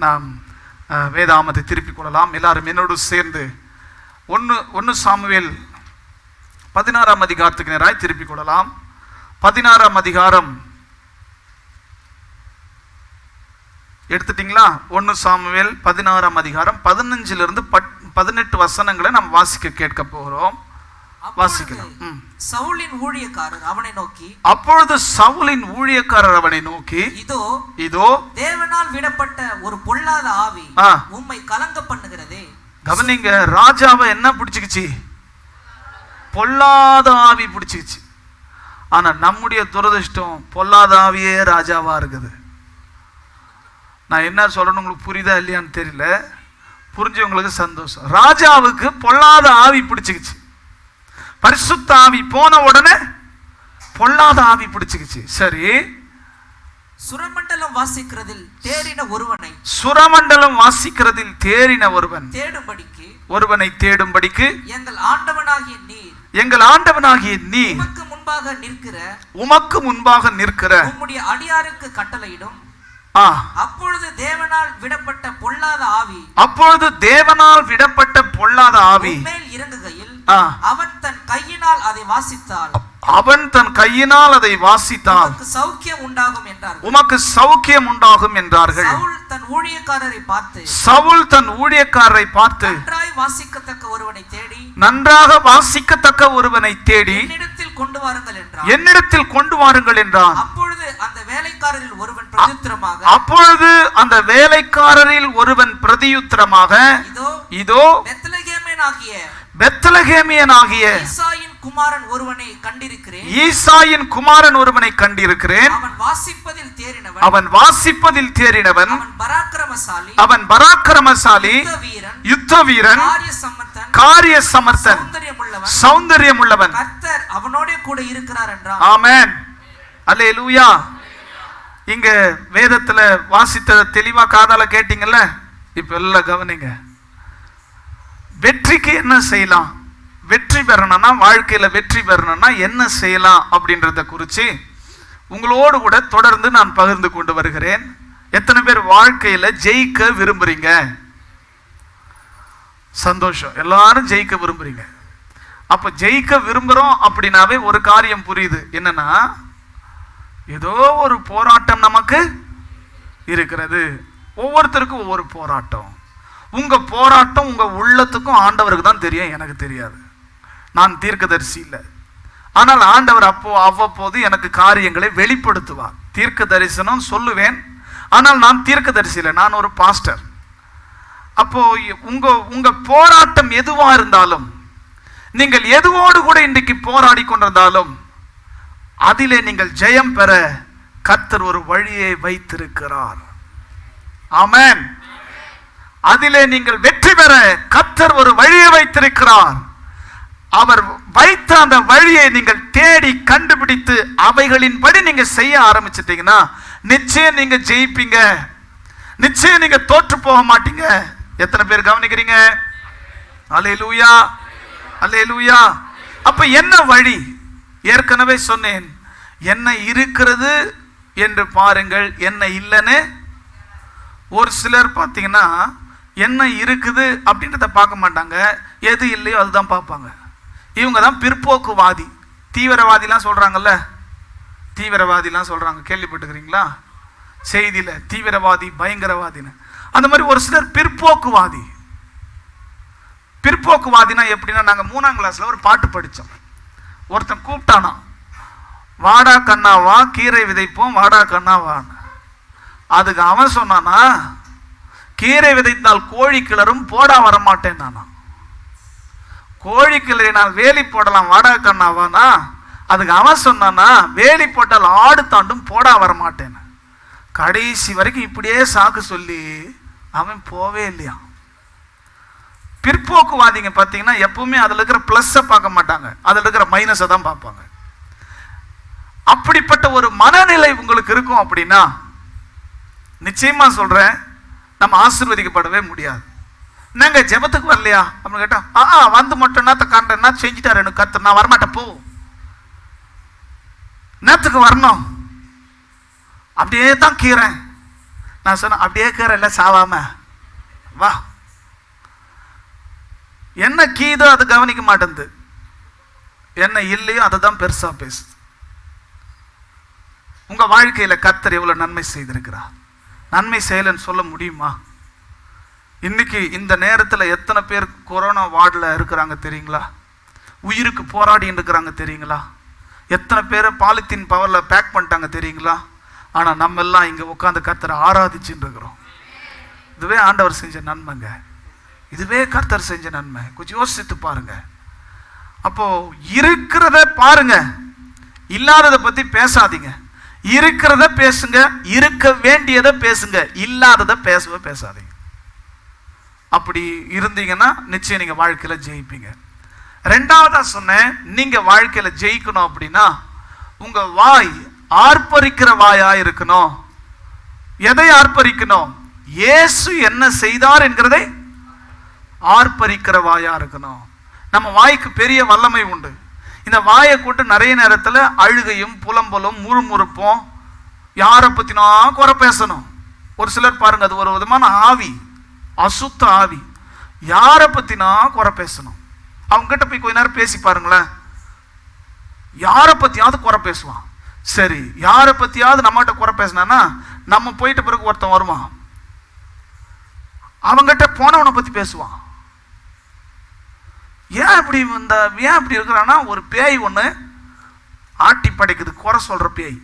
நாம் வேதாமத்தை திருப்பிக் கொள்ளலாம். எல்லாரும் என்னோடு சேர்ந்து 1 சாமுவேல் 16ஆம் அதிகாரத்துக்கு நேராய் திருப்பிக் கொள்ளலாம். 16ஆம் அதிகாரம் எடுத்துட்டீங்களா? 1 சாமுவேல் 16ஆம் அதிகாரம் 15 18 வசனங்களை நாம் வாசிக்க கேட்க போகிறோம். வாசிக்கலாம். சவுலின் ஊழியக்காரர் அவனை நோக்கி, அப்பொழுது சவுலின் ஊழியக்காரர் அவனை நோக்கி, இதோ தேவனால் விடப்பட்ட ஒரு பொல்லாத ஆவி உம்மை கலங்க பண்ணுகிறதே. கவனிங்க, ராஜாவை என்ன பிடிச்சிக்கிச்சு? பொல்லாத ஆவி பிடிச்சிக்கிச்சு. ஆனா நம்முடைய துரதிர்ஷ்டம் பொல்லாத ஆவியே ராஜாவா இருக்குது. நான் என்ன சொல்றேன்னு உங்களுக்கு புரியுதா இல்லையான்னு தெரியல, புரிஞ்சவங்களுக்கு சந்தோஷம். ராஜாவுக்கு பொல்லாத ஆவி பிடிச்சிக்கிச்சு. பரிசுத்த ஆவி போன உடனே பொல்லாத ஆவி பிடிச்சிக்கிச்சு. சரி, சுரமண்டலம் வாசிக்கிறதில் தேறின ஒருவனை, சுரமண்டலம் வாசிக்கிறதில் தேறின ஒருவனை தேடும்படிக்கு எங்கள் ஆண்டவனாகிய நீர், எங்கள் ஆண்டவனாகிய நீர் உமக்கு முன்பாக நிற்கிற உம்முடைய அடியாருக்கு கட்டளையிடும். அப்பொழுது தேவனால் விடப்பட்ட பொல்லாத ஆவி மேல் இறங்குகையில் அவன் தன் கையினால் அதை வாசித்தால் சௌக்கியம் உண்டாகும் என்றார்கள். உமக்கு சௌக்கியம் உண்டாகும் என்றார்கள். சவுல் தன் ஊழியக்காரரை பார்த்து நன்றாக வாசிக்கத்தக்க ஒருவனை தேடி என்னிடத்தில் கொண்டு வாருங்கள் என்றார். அப்பொழுது அந்த வேலைக்காரரில் ஒருவன் பிரதியுத்தரமாக, இதோ பெத்லகேமியனாகிய ஈசாயின் குமாரன் ஒருவனை கண்டிருக்கிறேன். அவன் வாசிப்பதில் தேறினவன், அவன் பராக்கிரமசாலி, யுத்த வீரன், காரிய சமர்த்தன், சௌந்தரியம் உள்ளவன். கர்த்தர் அவனோட கூட இருக்கிறார் என்றார். ஆமென், அல்லேலூயா. இங்க வேதத்துல வாசித்ததை தெளிவா காதால கேட்டீங்கல்ல? இப்ப எல்லாம் கவனிங்க. வெற்றிக்கு என்ன செய்யலாம், வெற்றி பெறணும்னா, வாழ்க்கையில வெற்றி பெறணும்னா என்ன செய்யலாம் அப்படின்றத குறித்து உங்களோடு கூட தொடர்ந்து நான் பகிர்ந்து கொண்டு வருகிறேன். எத்தனை பேர் வாழ்க்கையில ஜெயிக்க விரும்புறீங்க? சந்தோஷம், எல்லாரும் ஜெயிக்க விரும்புறீங்க. அப்ப ஜெயிக்க விரும்புறோம் அப்படின்னாவே ஒரு காரியம் புரியுது. என்னன்னா, ஏதோ ஒரு போராட்டம் நமக்கு இருக்கிறது. ஒவ்வொருத்தருக்கும் ஒவ்வொரு போராட்டம். உங்க போராட்டம் உங்க உள்ளத்துக்கும் ஆண்டவருக்கு தான் தெரியும், எனக்கு தெரியாது. நான் தீர்க்கதரிசி இல்லை. ஆனால் ஆண்டவர் அவ்வப்போது எனக்கு காரியங்களை வெளிப்படுத்துவார். தீர்க்க தரிசனம் சொல்லுவேன், ஆனால் நான் தீர்க்கதரிசி இல்லை, நான் ஒரு பாஸ்டர். அப்போ உங்க போராட்டம் எதுவா இருந்தாலும், நீங்கள் எதுவோடு கூட இன்றைக்கு போராடி கொண்டிருந்தாலும், அதிலே நீங்கள் ஜெயம் பெற கர்த்தர் ஒரு வழியை வைத்திருக்கிறார். ஆமென். அதிலே நீங்கள் வெற்றி பெற கர்த்தர் ஒரு வழியை வைத்திருக்கிறார். அவர் வைத்த அந்த வழியை நீங்கள் தேடி கண்டுபிடித்து அவைகளின்படி நீங்க செய்ய ஆரம்பிச்சிட்டீங்கன்னா நிச்சயம் நீங்க ஜெயிப்பீங்க. நிச்சயம் நீங்க தோற்று போக மாட்டீங்க. எத்தனை பேர் கவனிக்கிறீங்க? அல்லேலூயா, அல்லேலூயா. அப்ப என்ன வழி? ஏற்கனவே சொன்னேன், என்ன இருக்கிறது என்று பாருங்கள், என்ன இல்லைன்னு. ஒரு சிலர் பார்த்தீங்கன்னா என்ன இருக்குது அப்படின்றத பார்க்க மாட்டாங்க, எது இல்லையோ அதுதான் பார்ப்பாங்க. இவங்க தான் பிற்போக்குவாதி. தீவிரவாதிலாம் சொல்றாங்கல்ல, தீவிரவாதிலாம் சொல்றாங்க, கேள்விப்பட்டுக்கிறீங்களா? செய்தியில தீவிரவாதி, பயங்கரவாதின்னு. அந்த மாதிரி ஒரு சிலர் பிற்போக்குவாதி. பிற்போக்குவாதினா எப்படின்னா, நாங்கள் 3ஆம் கிளாஸ்ல ஒரு பாட்டு படித்தோம். ஒருத்தன் கூப்பிட்டானா, வாடா கண்ணாவா கீரை விதைப்போம், வாடா கண்ணாவான்னு. அதுக்கு அவன் சொன்னானா, கீரை விதைத்தால் கோழி கிளறும், போடா வரமாட்டேன் நானா. கோழி கிளறினால் வேலி போடலாம், வாடா கண்ணாவானா. அதுக்கு அவன் சொன்னானா, வேலி போட்டால் ஆடு தாண்டும், போடா வரமாட்டேன். கடைசி வரைக்கும் இப்படியே சாக்கு சொல்லி அவன் போவே இல்லையா. பிற்போக்குவாதிங்க பார்த்தீங்கன்னா எப்பவுமே அதில் இருக்கிற பிளஸ்ஸை பார்க்க மாட்டாங்க, அதில் இருக்கிற மைனஸை தான் பார்ப்பாங்க. அப்படிப்பட்ட ஒரு மனநிலை உங்களுக்கு இருக்கும் அப்படின்னா நிச்சயமா சொல்றேன், நம்ம ஆசீர்வதிக்கப்படவே முடியாது. என்னங்க ஜெபத்துக்கு வரலையா அப்படின்னு கேட்டா, வந்து மட்டும் என்ன செஞ்சுட்டாரு எனக்கு கர்த்தர், நான் வரமாட்டேன் போ. நேத்துக்கு வரணும், அப்படியே தான் கீறேன். நான் சொன்னேன், அப்படியே இருக்கிற சாவாம வா. என்ன கீதோ அது கவனிக்க மாட்டேங்குது, என்ன இல்லையோ அதை தான் பெருசா பேசுது. உங்க வாழ்க்கையில கர்த்தர் எவ்வளவு நன்மை செய்திருக்கிறார். நன்மை செய்யலன்னு சொல்ல முடியுமா? இன்னைக்கு இந்த நேரத்தில் எத்தனை பேர் கொரோனா வார்டில் இருக்கிறாங்க தெரியுங்களா? உயிருக்கு போராடி இருக்கிறாங்க தெரியுங்களா? எத்தனை பேரை பாலித்தீன் பவரில் பேக் பண்ணிட்டாங்க தெரியுங்களா? ஆனால் நம்ம எல்லாம் இங்கே உட்காந்து கர்த்தரை ஆராதிச்சுட்டு இருக்கிறோம். இதுவே ஆண்டவர் செஞ்ச நன்மைங்க, இதுவே கர்த்தர் செஞ்ச நன்மை. கொஞ்சம் யோசித்து பாருங்க. அப்போ இருக்கிறத பாருங்க, இல்லாததை பத்தி பேசாதீங்க. இருக்கிறத பேசுங்க, இருக்க வேண்டியதை பேசுங்க, இல்லாததை பேசாதீங்க. அப்படி இருந்தீங்கன்னா நிச்சயம் நீங்க வாழ்க்கையில ஜெயிப்பீங்க. ரெண்டாவதா சொன்னேன், நீங்க வாழ்க்கையில ஜெயிக்கணும் அப்படின்னா உங்க வாய் ஆர்ப்பரிக்கிற வாயா இருக்கணும். எதை ஆர்ப்பரிக்கணும்? இயேசு என்ன செய்தார் என்கிறதை ஆர்ப்பரிக்கிற வாயா இருக்கணும். நம்ம வாய்க்கு பெரிய வல்லமை உண்டு. இந்த வாயை கொண்டு நிறைய நேரத்தில் அழுகையும் புலம்பலும் முறுமுறுப்போம், யாரை பத்தினா குறை பேசணும். ஒரு சிலர் பாருங்க, அது ஒரு விதமான ஆவி, அசுத்த ஆவி. யாரை பத்தினா குறை பேசணும். அவங்க கிட்ட போய் கொஞ்ச நேரம் பேசி பாருங்களேன், யாரை பத்தியாவது குறை பேசுவான். சரி, யாரை பத்தியாவது நம்மகிட்ட குறை பேசினான்னா நம்ம போயிட்ட பிறகு ஒருத்தன் வருவான், அவங்கிட்ட போனவனை பத்தி பேசுவான். ஏன் இப்படி இருக்கிறான்னா, ஒரு பேய் ஒண்ணு ஆட்டி படைக்குது, குறை சொல்ற பேய்.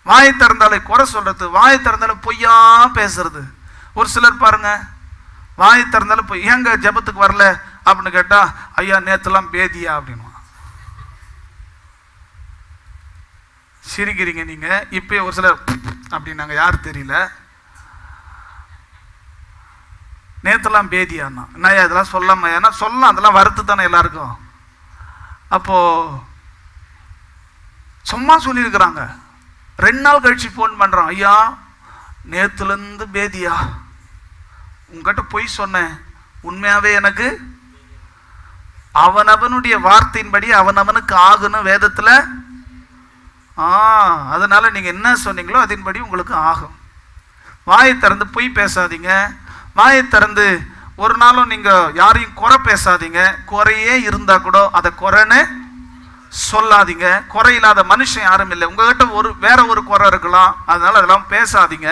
வாயை திறந்தாலே குறை சொல்றது, வாயை திறந்தாலே பொய்யா பேசுறது. ஒரு சிலர் பாருங்க, வாயை திறந்தாலும் போய் ஏங்க ஜபத்துக்கு வரல அப்படின்னு கேட்டா, ஐயா நேத்துலாம் பேதியா அப்படின்னு சிரிக்கிறீங்க நீங்க. இப்பயே ஒரு சிலர் அப்படின்னாங்க, யாரு தெரியல, நேத்தெல்லாம் பேதியானா நான் இதெல்லாம் சொல்லாம, ஏன்னா சொல்லலாம், அதெல்லாம் வருத்து தானே எல்லாருக்கும். அப்போ சும்மா சொல்லியிருக்கிறாங்க. 2 நாள் கழிச்சு போன் பண்றான், ஐயா நேத்துல இருந்து பேதியா, உங்ககிட்ட போய் சொன்னேன், உண்மையாவே எனக்கு அவனவனுடைய வார்த்தையின்படி அவனவனுக்கு ஆகுன்னு வேதத்துல. அதனால நீங்க என்ன சொன்னீங்களோ அதன்படி உங்களுக்கு ஆகும். வாயை திறந்து பொய் பேசாதீங்க. வாயை திறந்து ஒரு நாளும் நீங்க யாரையும் குறை பேசாதீங்க. குறையே இருந்தா கூட அதை குறைன்னு சொல்லாதீங்க. குறை இல்லாத மனுஷன் யாரும் இல்லை. உங்ககிட்ட வேற ஒரு குறை இருக்கலாம், அதனால அதெல்லாம் பேசாதீங்க.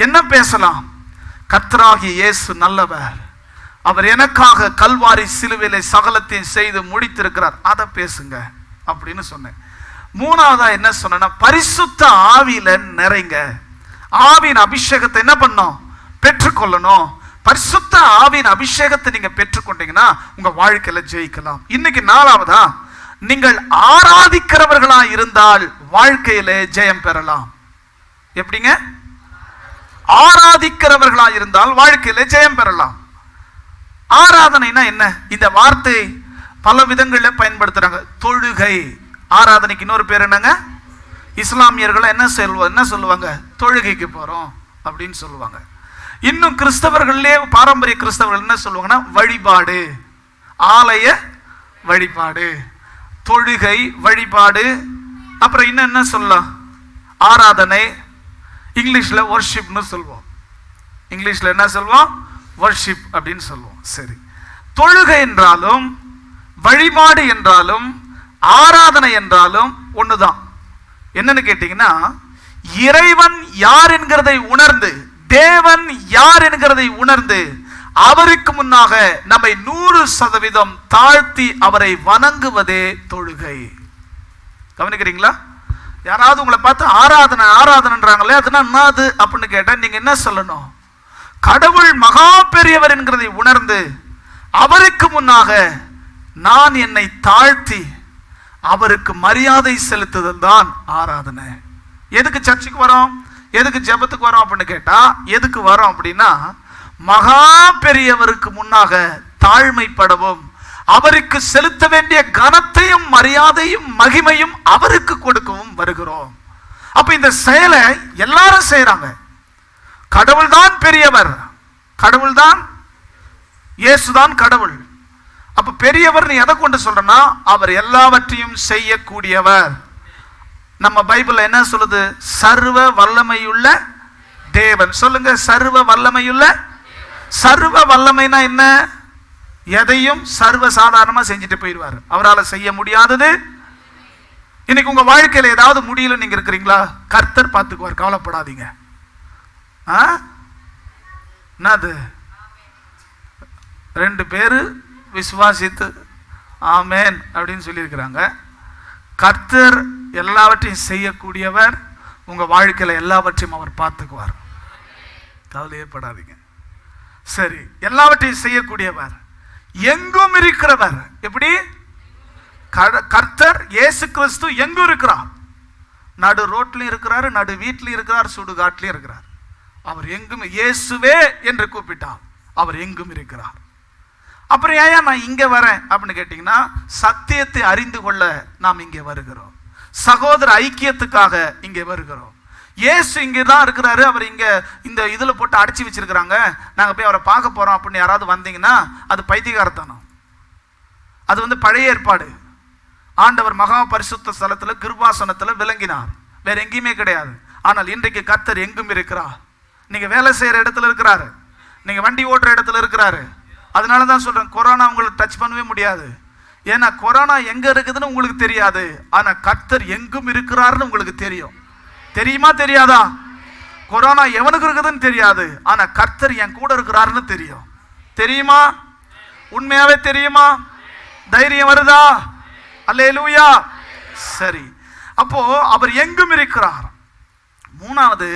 என்ன பேசலாம்? கர்த்தராகிய இயேசு நல்லவர், அவர் எனக்காக கல்வாரி சிலுவையிலே சகலத்தையும் செய்து முடித்திருக்கிறார், அதை பேசுங்க அப்படின்னு சொன்னேன். மூணாவதா என்ன சொன்னா, பரிசுத்த ஆவியில நிறைங்க. ஆவியின் அபிஷேகத்தை என்ன பண்ணணும்? பெற்றுக்கொள்ளணும். பரிசுத்த ஆவியின் அபிஷேகத்தை நீங்க பெற்றுக்கொண்டீங்கன்னா உங்க வாழ்க்கையில ஜெயிக்கலாம். இன்னைக்கு நாலாவதா, நீங்கள் ஆராதிக்கிறவர்களா இருந்தால் வாழ்க்கையில ஜெயம் பெறலாம். எப்படிங்க? ஆராதிக்கிறவர்களா இருந்தால் வாழ்க்கையில ஜெயம் பெறலாம். ஆராதனைனா என்ன? இந்த வார்த்தை பல விதங்களில் பயன்படுத்துறாங்க. தொழுகை, ஆராதனைக்கு இன்னொரு பேர் என்னங்க? இஸ்லாமியர்கள் என்ன சொல்லுவாங்க? தொழுகைக்கு போறோம் அப்படின்னு சொல்லுவாங்க. இன்னும் கிறிஸ்தவர்களே, பாரம்பரிய கிறிஸ்தவர்கள் என்ன சொல்லுவாங்கன்னா வழிபாடு, ஆலய வழிபாடு, தொழுகை, வழிபாடு. அப்புறம் இன்னும் என்ன சொல்லலாம்? ஆராதனை. இங்கிலீஷ்ல வர்ஷிப்னு சொல்லுவோம். இங்கிலீஷ்ல என்ன சொல்லுவோம்? வர்ஷிப் அப்படின்னு சொல்லுவோம். சரி, தொழுகை என்றாலும் வழிபாடு என்றாலும் ஆராதனை என்றாலும் ஒண்ணுதான். என்னன்னு கேட்டீங்கன்னா, இறைவன் யார் என்கிறதை உணர்ந்து, தேவன் யார் என்கிறதை உணர்ந்து அவருக்கு முன்னாக நம்மை 100% தாழ்த்தி அவரை வணங்குவதே தொழுகை. கவனிக்கிறீங்களா? யாராவது உங்களை பார்த்து ஆராதனை ஆராதனைன்றாங்களே, அதுனா என்னது அப்படின்னு கேட்டா நீங்க என்ன சொல்லணும்? கடவுள் மகா பெரியவர் என்கிறதை உணர்ந்து அவருக்கு முன்னாக நான் என்னை தாழ்த்தி அவருக்கு மரியாதை செலுத்துதல் தான் ஆராதனை. எதுக்கு சர்ச்சுக்கு வரோம்? எதுக்கு ஜெபத்துக்கு வரோம் அப்படின்னு கேட்டா, எதுக்கு வரோம் அப்படின்னா மகா பெரியவருக்கு முன்னாக தாழ்மைப்படவும் அவருக்கு செலுத்த வேண்டிய கனத்தையும் மரியாதையும் மகிமையும் அவருக்கு கொடுக்கவும் வருகிறோம். அப்ப இந்த செயலை எல்லாரும் செய்யறாங்க. கடவுள் தான் பெரியவர், கடவுள் தான், இயேசுதான் கடவுள். அப்ப பெரியவர் நீ எதை கொண்டு சொல்றனா, அவர் எல்லாவற்றையும் செய்யக்கூடியவர். நம்ம பைபிள்ல என்ன சொல்லுது? சர்வ வல்லமையுள்ள தேவன். சொல்லுங்க, சர்வ வல்லமையுள்ள. சர்வ வல்லமைனா என்ன? எதையும் சர்வ சாதாரணமா செஞ்சுட்டு போயிடுவார். அவரால் செய்ய முடியாதது. இன்னைக்கு உங்க வாழ்க்கையில ஏதாவது முடியல நீங்க இருக்கிறீங்களா? கர்த்தர் பார்த்துக்குவார், கவலைப்படாதீங்க. என்னது? 2 பேரு விசுவாசித்து ஆமேன் அப்படின்னு சொல்லியிருக்கிறாங்க. கர்த்தர் எல்லாவற்றையும் செய்யக்கூடியவர். உங்க வாழ்க்கையில எல்லாவற்றையும் அவர் பார்த்துக்குவார், கவலையே படாதீங்க. சரி, எல்லாவற்றையும் செய்யக்கூடியவர், எங்கும் இருக்கிறவர். எப்படி? கர்த்தர் இயேசு கிறிஸ்து எங்கும் இருக்கிறார். நடு ரோட்லயும் இருக்கிறார், நடு வீட்டிலும் இருக்கிறார், சுடுகாட்டிலும் இருக்கிறார். அவர் எங்கும், இயேசுவே என்று கூப்பிட்டார், அவர் எங்கும் இருக்கிறார். அப்புறம் ஏன் நான் இங்க வரேன் அப்படின்னு கேட்டீங்கன்னா, சத்தியத்தை அறிந்து கொள்ள நாம் இங்கே வருகிறோம். சகோதர ஐக்கியத்துக்காக இங்கே வருகிறோம். இயேசு இங்கே தான் இருக்கிறாரு. அவர் இங்க இந்த இதுல போட்டு அடைச்சி வச்சிருக்கிறாங்க, நாங்க போய் அவரை பார்க்க போறோம் அப்படின்னு யாராவது வந்தீங்கன்னா அது பைத்தியகாரத்தனம். அது பழைய ஏற்பாடு. ஆண்டவர் மகா பரிசுத்த ஸ்தலத்துல கிருபாசனத்துல விளங்கினார், வேற எங்கேயுமே கிடையாது. ஆனால் இன்றைக்கு கர்த்தர் எங்கும் இருக்கிறார். நீங்க வேலை செய்யற இடத்துல இருக்கிறாரு, நீங்க வண்டி ஓட்டுற இடத்துல இருக்கிறாரு. அதனாலதான் சொல்றேன், கொரோனா உங்களுக்கு டச் பண்ணவே முடியாது. ஏன்னா கொரோனா எங்க இருக்குதுன்னு உங்களுக்கு தெரியாது, ஆனா கர்த்தர் எங்கும் இருக்கிறாருன்னு உங்களுக்கு தெரியும். தெரியுமா தெரியாதா? கொரோனா எவனுக்கு இருக்குதுன்னு தெரியாது, ஆனா கர்த்தர் என் கூட இருக்கிறாருன்னு தெரியும். தெரியுமா? உண்மையாவே தெரியுமா? தைரியம் வருதா? அல்லேலூயா. சரி, அப்போ அவர் எங்கும் இருக்கிறார். 3வது,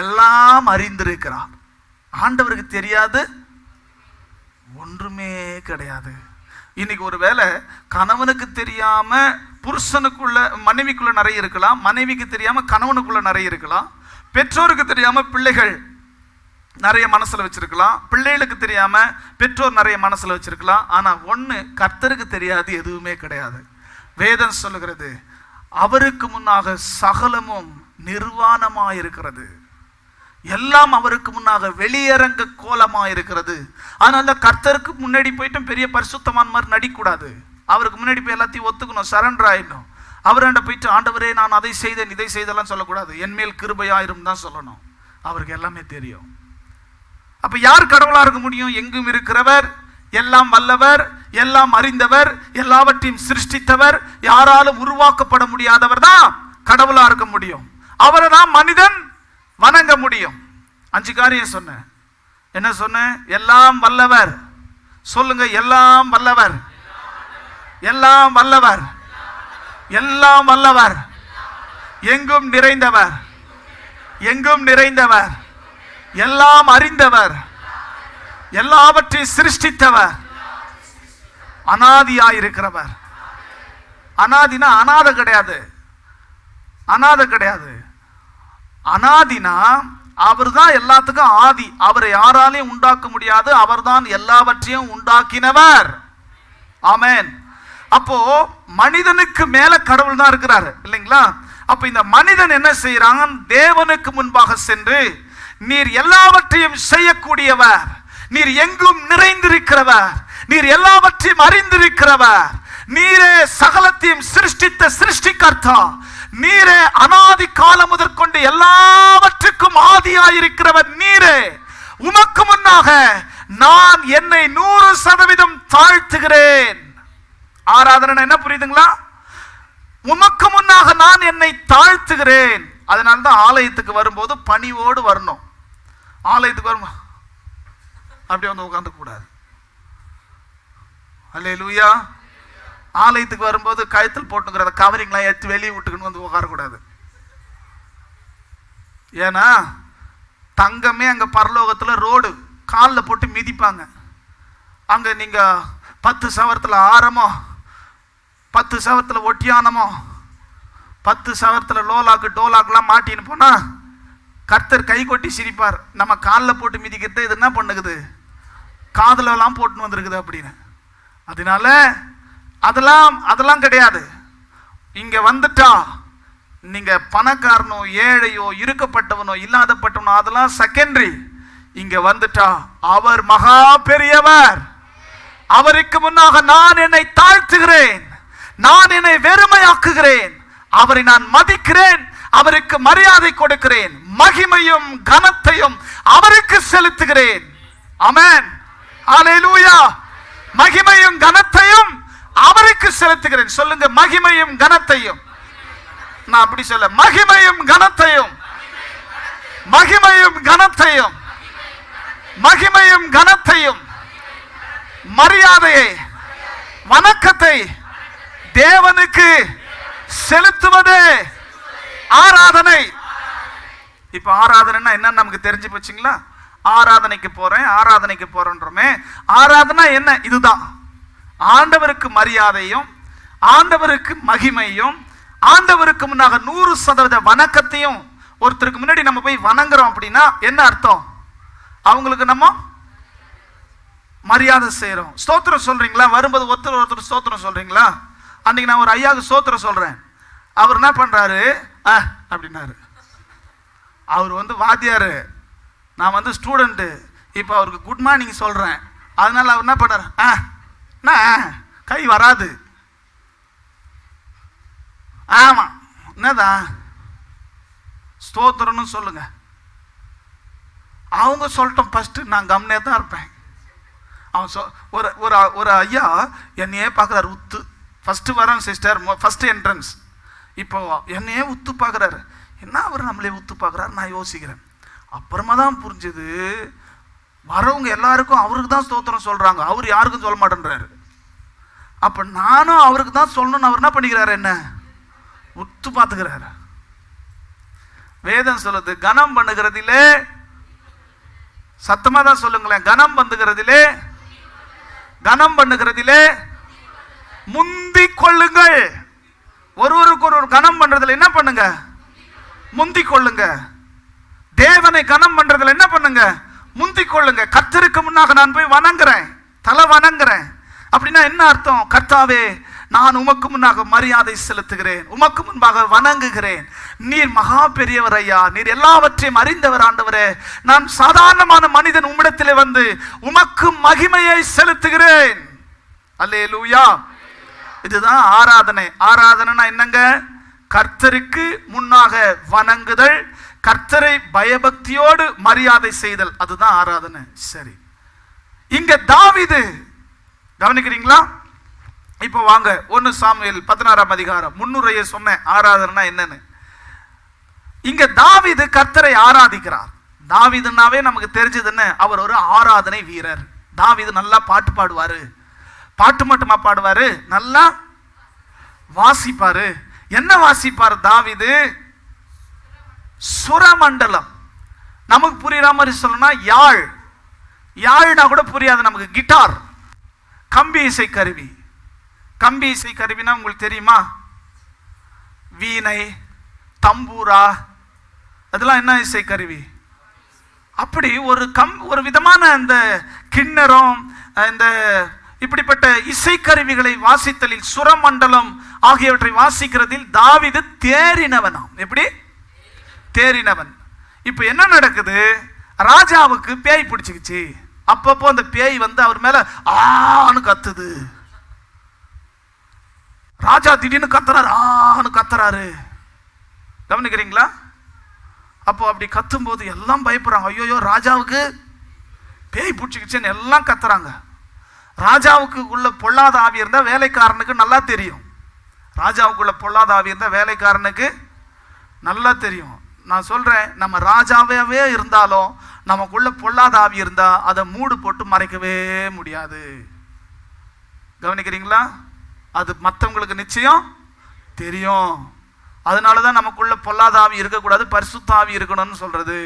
எல்லாம் அறிந்திருக்கிறார். ஆண்டவருக்கு தெரியாது ஒன்றுமே கிடையாது. இன்னைக்கு ஒருவேளை கணவனுக்கு தெரியாம புருஷனுக்குள்ள மனைவிக்குள்ள நிறைய இருக்கலாம், மனைவிக்கு தெரியாம கணவனுக்குள்ள நிறைய இருக்கலாம், பெற்றோருக்கு தெரியாம பிள்ளைகள் நிறைய மனசுல வச்சிருக்கலாம், பிள்ளைகளுக்கு தெரியாம பெற்றோர் நிறைய மனசுல வச்சிருக்கலாம். ஆனா ஒண்ணு, கர்த்தருக்கு தெரியாது எதுவுமே கிடையாது. வேதம் சொல்லுகிறது, அவருக்கு முன்னாக சகலமும் நிர்வாணமாயிருக்கிறது, எல்லாம் அவருக்கு முன்னாக வெளியரங்க கோலமா இருக்கிறது. அதனால கர்த்தருக்கு முன்னாடி போயிட்டு பெரிய பரிசுத்தமான மாதிரி நடிக்கூடாது. அவருக்கு முன்னாடி போய் எல்லாத்தையும் ஒத்துக்கணும், சரண்டர் ஆயிடணும். அவர்கிட்ட போயிட்டு ஆண்டவரே நான் அதை செய்தேன் இதை செய்தெல்லாம் சொல்லக்கூடாது, என்மேல் கிருபையாயிரும் தான் சொல்லணும். அவருக்கு எல்லாமே தெரியும். அப்ப யார் கடவுளா இருக்க முடியும்? எங்கும் இருக்கிறவர், எல்லாம் வல்லவர், எல்லாம் அறிந்தவர், எல்லாவற்றையும் சிருஷ்டித்தவர், யாராலும் உருவாக்கப்பட முடியாதவர் தான் கடவுளா இருக்க முடியும். அவரை தான் மனிதன் வணங்க முடியும். 5 காரியம் சொன்ன. என்ன சொன்ன? எல்லாம் வல்லவர். சொல்லுங்க, எல்லாம் வல்லவர், எல்லாம் வல்லவர், எல்லாம் வல்லவர், எங்கும் நிறைந்தவர், எங்கும் நிறைந்தவர், எல்லாம் அறிந்தவர், எல்லாவற்றையும் சிருஷ்டித்தவர், அனாதியாயிருக்கிறவர். அனாதினா அநாத கிடையாது, அநாத கிடையாது. அனாதினா அவர் தான் எல்லாத்துக்கும் ஆதி. அவரை யாராலையும் உண்டாக்க முடியாது, அவர் தான் எல்லாவற்றையும் உண்டாக்கினவர். ஆமென். அப்போ மனிதனுக்கு மேல கடவுள் தான் இருக்கிறாரு, இல்லைங்களா? அப்ப இந்த மனிதன் என்ன செய்யறாங்க? தேவனுக்கு முன்பாக சென்று, நீர் எல்லாவற்றையும் செய்யக்கூடியவர், நீர் எங்கும் நிறைந்திருக்கிறவர், நீர் எல்லாவற்றையும் அறிந்திருக்கிறவர், நீரே சகலத்தையும் சிருஷ்டித்த சிருஷ்டிகர்த்தா, நீரே அனாதி காலம் முதற்கொண்டு எல்லாவற்றுக்கும் ஆதியாயிருக்கிறவர் நீரே. உமக்கு முன்னாக நான் என்னை 100% தாழ்த்துகிறேன். ஆராதனை என்ன புரியுதுங்களா? உமக்கு முன்னாக நான் என்னை தாழ்த்துகிறேன். அதனால்தான் ஆலயத்துக்கு வரும்போது பணிவோடு வரணும். ஆலயத்துக்கு வருமா அப்படியே உட்கார்ந்து கூடாது. அல்லேலூயா. ஆலயத்துக்கு வரும்போது கழுத்தில் போட்டுங்கிற கவரிங்லாம் எடுத்து வெளியே விட்டுக்கணும் உட்காரக்கூடாது. ஏன்னா தங்கமே அங்க பரலோகத்துல ரோடு காலில் போட்டு மிதிப்பாங்க. அங்க நீங்க 10 சவரத்துல ஆரமோ, 10 சவரத்துல ஒட்டியானமோ, 10 சவரத்துல லோலாக்கு டோலாக்குலாம் மாட்டின்னு போனா கர்த்தர் கை கொட்டி சிரிப்பார். நம்ம காலில் போட்டு மிதிக்கிறது இது என்ன பண்ணுக்குது? காதுல எல்லாம் போட்டுன்னு வந்திருக்குது அப்படின்னு. அதனால அதெல்லாம் கிடையாது. இங்க வந்துட்டா நீங்க பணக்காரனோ ஏழையோ இருக்கப்பட்டவனோ இல்லாதப்பட்டவனோ அதெல்லாம் செகண்டரி. இங்க வந்துட்டா அவர் மகா பெரியவர். அவருக்கு முன்னாக நான் என்னை தாழ்த்துகிறேன், நான் என்னை வெறுமையாக்குகிறேன். அவரை நான் மதிக்கிறேன், அவருக்கு மரியாதை கொடுக்கிறேன், மகிமையும் கனத்தையும் அவருக்கு செலுத்துகிறேன். ஆமென், அல்லேலூயா. மகிமையும் கனத்தையும் அவருக்கு செலுத்துகிறேன். சொல்லுங்க, மகிமையும் கனத்தையும். நான் அப்படி சொல்ல, மகிமையும் கனத்தையும், மகிமையும் கனத்தையும், மகிமையும் கனத்தையும், மரியாதையை, வணக்கத்தை தேவனுக்கு செலுத்துவதே ஆராதனை. இப்ப ஆராதனைன்னா என்னன்னு நமக்கு தெரிஞ்சு போச்சுங்களா? ஆராதனைக்கு போறேன், ஆராதனைக்கு போறோன்றோமே. ஆராதனை என்ன? இதுதான். ஆண்டவருக்கு மரியாதையும், ஆண்டவருக்கு மகிமையும், ஆண்டவருக்கு முன்னாக 100% வணக்கத்தையும். ஒருத்தருக்கு முன்னாடி நம்ம போய் வணங்குறோம் அப்படின்னா என்ன அர்த்தம்? அவங்களுக்கு நம்ம மரியாதை செய்யறோம். ஸ்தோத்திரம் சொல்றீங்களா? வரும்போது ஒருத்தர் ஸ்தோத்திரம் சொல்றீங்களா? அன்னைக்கு நான் ஒரு ஐயாவுக்கு ஸ்தோத்திரம் சொல்றேன். அவர் என்ன பண்றாரு அப்படின்னாரு. அவர் வாத்தியாரு, நான் ஸ்டூடெண்ட்டு. இப்போ அவருக்கு குட் மார்னிங் சொல்றேன். அதனால அவர் என்ன பண்ணார்? கை வராது. ஆமா, என்னதான் ஸ்தோத்திரம்னு சொல்லுங்க. அவங்க சொல்லட்டும் ஃபர்ஸ்ட், நான் கம்னே தான் இருப்பேன். அவன் ஒரு ஐயா என்னையே பார்க்குறாரு உத்து. ஃபர்ஸ்ட் வரேன் சிஸ்டர், ஃபர்ஸ்ட் என்ட்ரன்ஸ். இப்போ என்னையே உத்து பார்க்குறாரு. என்ன அவர் நம்மளே உத்து பார்க்குறாரு? நான் யோசிக்கிறேன். அப்புறமா தான் புரிஞ்சது, வரவங்க எல்லாருக்கும் அவருக்கு தான் ஸ்தோத்திரம் சொல்றாங்க, அவர் யாருக்கும் சொல்ல மாட்டேன்றாரு. அப்ப நானும் அவருக்கு தான் சொல்லணும்னு அவர் என்ன பண்ணிக்கிறாரு? என்ன உத்து பார்த்துக்கிறாரு. வேதம் சொல்லுது, கனம் பண்ணுகிறதிலே, சத்தமா தான் சொல்லுங்களேன், கனம் பண்ணுகிறதிலே, கனம் பண்ணுகிறதிலே முந்திக் கொள்ளுங்கள். ஒருவருக்கு ஒரு கனம் பண்றதுல என்ன பண்ணுங்க? முந்திக் கொள்ளுங்க. தேவனை கனம் பண்றதுல என்ன பண்ணுங்க? முந்திக் கொள்ளுங்க. கர்த்தருக்கு முன்னாக நான் போய் வணங்குறேன், தலை வணங்குறேன் அப்படின்னா என்ன அர்த்தம்? கர்த்தாவே, நான் உமக்கு முன்னாக மரியாதை செலுத்துகிறேன், உமக்கு முன்பாக வணங்குகிறேன். நீர் மகா பெரியவர் ஐயா, நீர் எல்லாவற்றையும் அறிந்தவர் ஆண்டவரே. நான் சாதாரணமான மனிதன் உம்மிடத்திலே வந்து உமக்கு மகிமையை செலுத்துகிறேன். அல்லேலூயா. இதுதான் ஆராதனை. ஆராதனைனா என்னங்க? கர்த்தருக்கு முன்னாக வணங்குதல், கர்த்தரை பயபக்தியோடு மரியாதை செய்தல், அதுதான் ஆராதனை. சரி, இங்க தாவீது கவனிக்கிறீங்களா? இப்போ வாங்க 1 சாமுவேல் 16ஆம் அதிகாரம். முன்னுரையை சொன்ன ஆராதனைனா என்னன்னு. இங்க தாவீது கர்த்தரை ஆராதிக்கிறார். தாவீதுனாவே நமக்கு தெரிஞ்சது என்ன? அவர் ஒரு ஆராதனை வீரர். தாவீது நல்லா பாட்டு பாடுவாரு. பாட்டு மட்டுமா பாடுவாரு? நல்லா வாசிப்பாரு. என்ன வாசிப்பார் தாவீது? சுரமண்டலம். நமக்கு புரியுற மாதிரி சொல்லணும்னா யாழ். யாழ்னா கூட புரியாது நமக்கு. கிட்டார், கம்பி இசை கருவி. கம்பி இசை கருவினா உங்களுக்கு தெரியுமா? வீணை, தம்பூரா, அதெல்லாம் என்ன இசை கருவி? அப்படி ஒரு விதமான இந்த கிண்ணறம், இந்த இப்படிப்பட்ட இசைக்கருவிகளை வாசித்தலில், சுரமண்டலம் ஆகியவற்றை வாசிக்கிறதில் தாவீது தேறினவனாம். எப்படி தேறினவன்? இப்ப என்ன நடக்குது? ராஜாவுக்கு பேய் பிடிச்சிக்கிச்சு. அப்பப்போ அந்த பேய் அவர் மேல ஆன்னு கத்துது. ராஜா திடீர்னு கத்துறாரு, ஆன்னு கத்துறாரு. கவனிக்கிறீங்களா? அப்போ அப்படி கத்தும் போது எல்லாம் பயப்படுறாங்க. ஐயோ, ராஜாவுக்கு பேய் பிடிச்சிக்கிச்சுன்னு எல்லாம் கத்துறாங்க. ராஜாவுக்கு உள்ள பொல்லாத ஆவி இருந்தா வேலைக்காரனுக்கு நல்லா தெரியும். ராஜாவுக்குள்ள பொல்லாத ஆவி இருந்தா வேலைக்காரனுக்கு நல்லா தெரியும். நான் சொல்றேன், நம்ம ராஜாவே இருந்தாலும் நமக்குள்ள பொல்லாத ஆவி இருந்தா அதை மூடு போட்டு மறைக்கவே முடியாது. கவனிக்கிறீங்களா? அது மற்றவங்களுக்கு நிச்சயம் தெரியும். அதனாலதான் நமக்குள்ள பொல்லாத ஆவி இருக்கக்கூடாது, பரிசுத்த ஆவி இருக்கணும்னு சொல்றது.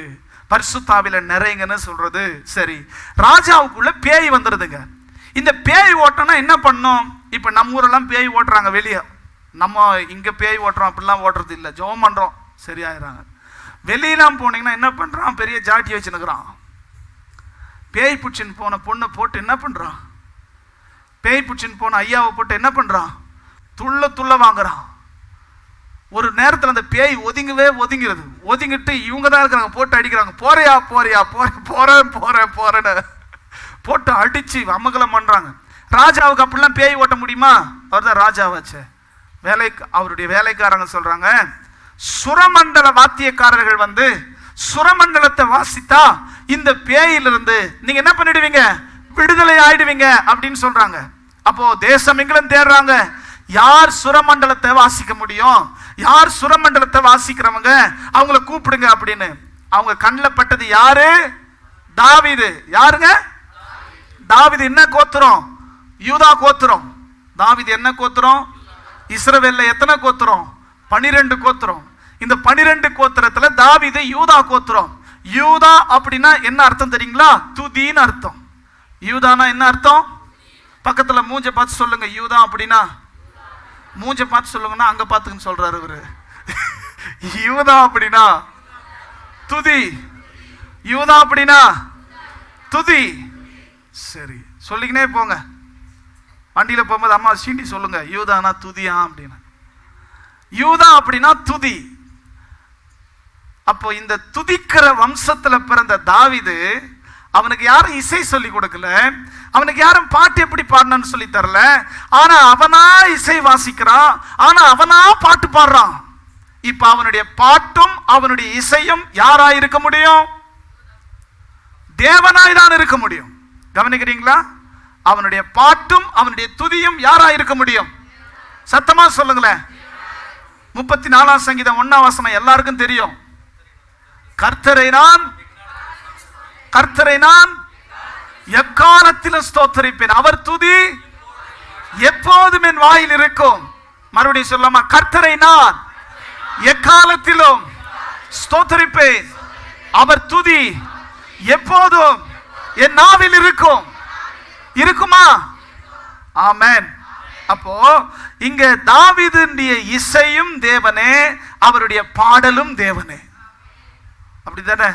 பரிசுத்த ஆவியில நிறைங்கன்னு சொல்றது. சரி, ராஜாவுக்குள்ள பேய் வந்துடுதுங்க. இந்த பேய் ஓட்டனா என்ன பண்ணும்? இப்ப நம்ம ஊரெல்லாம் பேய் ஓட்டுறாங்க வெளியே. நம்ம இங்க பேய் ஓட்டுறோம் அப்படிலாம் ஓட்டுறது இல்லை, ஜெபம் பண்றோம், சரியாயிராங்க. வெளியெல்லாம் போனீங்கன்னா என்ன பண்றான்? பெரிய ஜாட்டி வச்சுன்னுக்குறான். பேய் பிடிச்சின்னு போன பொண்ணை போட்டு என்ன பண்றான்? பேய் பிடிச்சின்னு போன ஐயாவை போட்டு என்ன பண்றான்? துள்ள வாங்குறான். ஒரு நேரத்தில் அந்த பேய் ஒதுங்கிறது. ஒதுங்கிட்டு இவங்க தான் இருக்கிறாங்க, போட்டு அடிக்கிறாங்க. போறியா போறேன்னு போட்டு அடிச்சு அமகலம் பண்றாங்க. ராஜாவுக்கு அப்படிலாம் பேய் ஓட்ட முடியுமா? அவர் தான் ராஜாவாச்சே. அவருடைய வேலைக்காரங்க சொல்றாங்க, சுரமண்டல வாத்தியக்காரர்கள் வந்து சுரமண்டலத்தை வாசித்தா இந்த பேயிலிருந்து நீங்க என்ன பண்ணிடுவீங்க, விடுதலை ஆயிடுவீங்க அப்படின்னு சொல்றாங்க. அப்போ தேசம் எங்களும் தேடுறாங்க, யார் சுரமண்டலத்தை வாசிக்க முடியும், யார் சுரமண்டலத்தை வாசிக்கிறவங்க அவங்கள கூப்பிடுங்க அப்படின்னு. அவங்க கண்ணில் பட்டது யாரு? தாவீது. யாருங்க? தாவீது என்ன கோத்திரம்? யூதா கோத்திரம். தாவீது என்ன கோத்திரம்? இஸ்ரவேல்ல எத்தனை கோத்திரம்? 12 கோத்திரம். இந்த 12 கோத்திரத்துல தாவீது யூதா கோத்திரம். யூதா அப்படின்னா என்ன அர்த்தம் தெரியுங்களா? துதின்னு அர்த்தம். யூதானா என்ன அர்த்தம்? பக்கத்துல மூஞ்ச பார்த்து சொல்லுங்க. யூதா அப்படின்னா மூஞ்ச பார்த்து சொல்லுங்கன்னா அங்க பார்த்துன்னு சொல்றாரு இவரு. யூதா அப்படின்னா துதி. யூதா அப்படின்னா துதி. சரி, சொல்லிக்கினே போங்க. வண்டியில போகும்போது அம்மா சீண்டி சொல்லுங்க, யூதானா துதியா அப்படின்னு. யூதா அப்படின்னா துதி. அப்போ இந்த துதிக்கிற வம்சத்துல பிறந்த தாவீது, அவனுக்கு யாரும் இசை சொல்லி கொடுக்கல, அவனுக்கு யாரும் பாட்டு எப்படி பாடணும்னு சொல்லி தரல. ஆனா அவனா இசை வாசிக்கிறான், ஆனா அவனா பாட்டு பாடுறான். இப்ப அவனுடைய பாட்டும் அவனுடைய இசையும் யாரா இருக்க முடியும்? தேவனாய் தான் இருக்க முடியும். கவனிக்கிறீங்களா? அவனுடைய பாட்டும் அவனுடைய துதியும் யாரா இருக்க முடியும்? சத்தமா சொல்லுங்களேன். 34ஆம் சங்கீதம் 1ஆம் வசனம் எல்லாருக்கும் தெரியும். கர்த்தரை நான் எக்காலத்திலும் ஸ்தோத்தரிப்பேன், அவர் துதி எப்போதும் என் வாயில் இருக்கும். மறுபடியும் சொல்லாமா? கர்த்தரை நான் எக்காலத்திலும் ஸ்தோத்தரிப்பேன், அவர் துதி எப்போதும் என் நாவில் இருக்கும். இருக்குமா? ஆமென். அப்போ இங்க தாவீதுடைய இசையும் தேவனே, அவருடைய பாடலும் தேவனே. அப்படிதானே?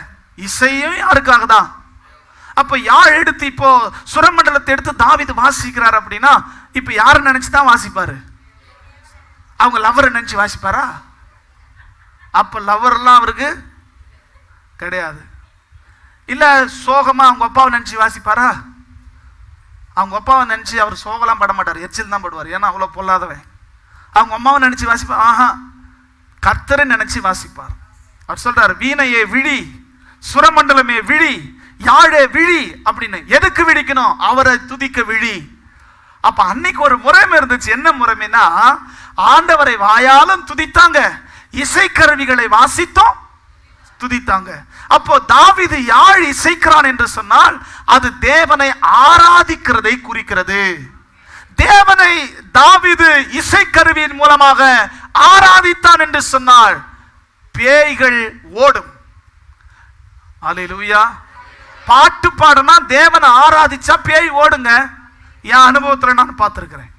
இசையும் யாருக்காக தான். அப்ப யார் எடுத்து இப்போ சுரமண்டலத்தை எடுத்து தாவீது வாசிக்கிறார் அப்படின்னா இப்ப யாரை நினைச்சுதான் வாசிப்பாரு? அவங்க லவ்வரை நினைச்சு வாசிப்பாரா? அப்ப லவ்வர் எல்லாம் அவருக்கு கிடையாது. இல்ல சோகமா அவங்க அப்பாவை நினைச்சு வாசிப்பாரா? அவங்க அப்பாவை நினைச்சு அவர் சோகலாம் பட மாட்டார், எரிச்சல் தான் படுவார். ஏன்னா அவ்வளவு பொல்லாதவன். அவங்க அம்மாவை நினைச்சு வாசிப்பார்? ஆஹா, கர்த்தரை நினைச்சு வாசிப்பார். அவர் சொல்றாரு, வீணையே விழி, சுரமண்டலமே விழி, யாழே விழி அப்படின்னு. எதுக்கு விழிக்கணும்? அவரை துதிக்க விழி. அப்ப அன்னைக்கு ஒரு முறைமை இருந்துச்சு. என்ன முறைமைனா, ஆண்டவரை வாயாலும் துதித்தாங்க, இசைக்கருவிகளை வாசித்தோம் துதித்தாங்க. அப்போ தாவீது யாழ் இசைக்கிறான் என்று சொன்னால் அது தேவனை ஆராதிக்கிறதை குறிக்கிறது. தேவனை தாவீது இசைக்கருவியின் மூலமாக ஆராதித்தான் என்று சொன்னால் பேய்கள் ஓடும். அல்லேலூயா. பாட்டு பாடுனா தேவனை ஆராதிச்சா பேய் ஓடுங்க. என் அனுபவத்தில் நான் பார்த்துருக்கிறேன்.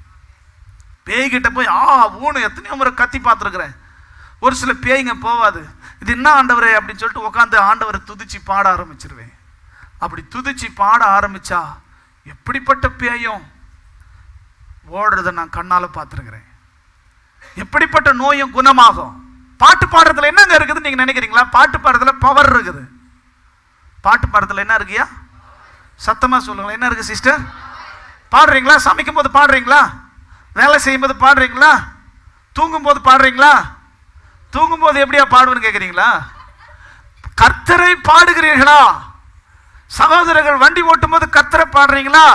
பேய்கிட்ட போய் ஊனு எத்தனையோ முறை கத்தி பார்த்துருக்கிறேன். ஒரு சில பேய்ங்க போவாது. இது என்ன ஆண்டவரே அப்படின்னு சொல்லிட்டு உட்காந்து ஆண்டவரை துதிச்சு பாட ஆரம்பிச்சிருவேன். அப்படி துதிச்சு பாட ஆரம்பிச்சா எப்படிப்பட்ட பேயும் ஓடுறத நான் கண்ணால பார்த்துருக்கிறேன். எப்படிப்பட்ட நோயும் குணமாகும். பாட்டு பாடுறதுல என்னங்க இருக்குது நீங்க நினைக்கிறீங்களா? பாட்டு பாடுறதுல பவர் இருக்குது. பாட்டு பாடுறதுல என்ன இருக்குயா? சத்தமா சொல்லுங்களேன். என்ன இருக்கு சிஸ்டர்? பாடுறீங்களா? சமைக்கும் போது பாடுறீங்களா? வேலை செய்யும் போது பாடுறீங்களா? தூங்கும் போது பாடுறீங்களா? தூங்கும் போது எப்படியா பாடுவேன்னு கேட்குறீங்களா? கர்த்தரை பாடுகிறீர்களா? சகோதரர்கள் வண்டி ஓட்டும் போது கர்த்தரை பாடுறீங்களா?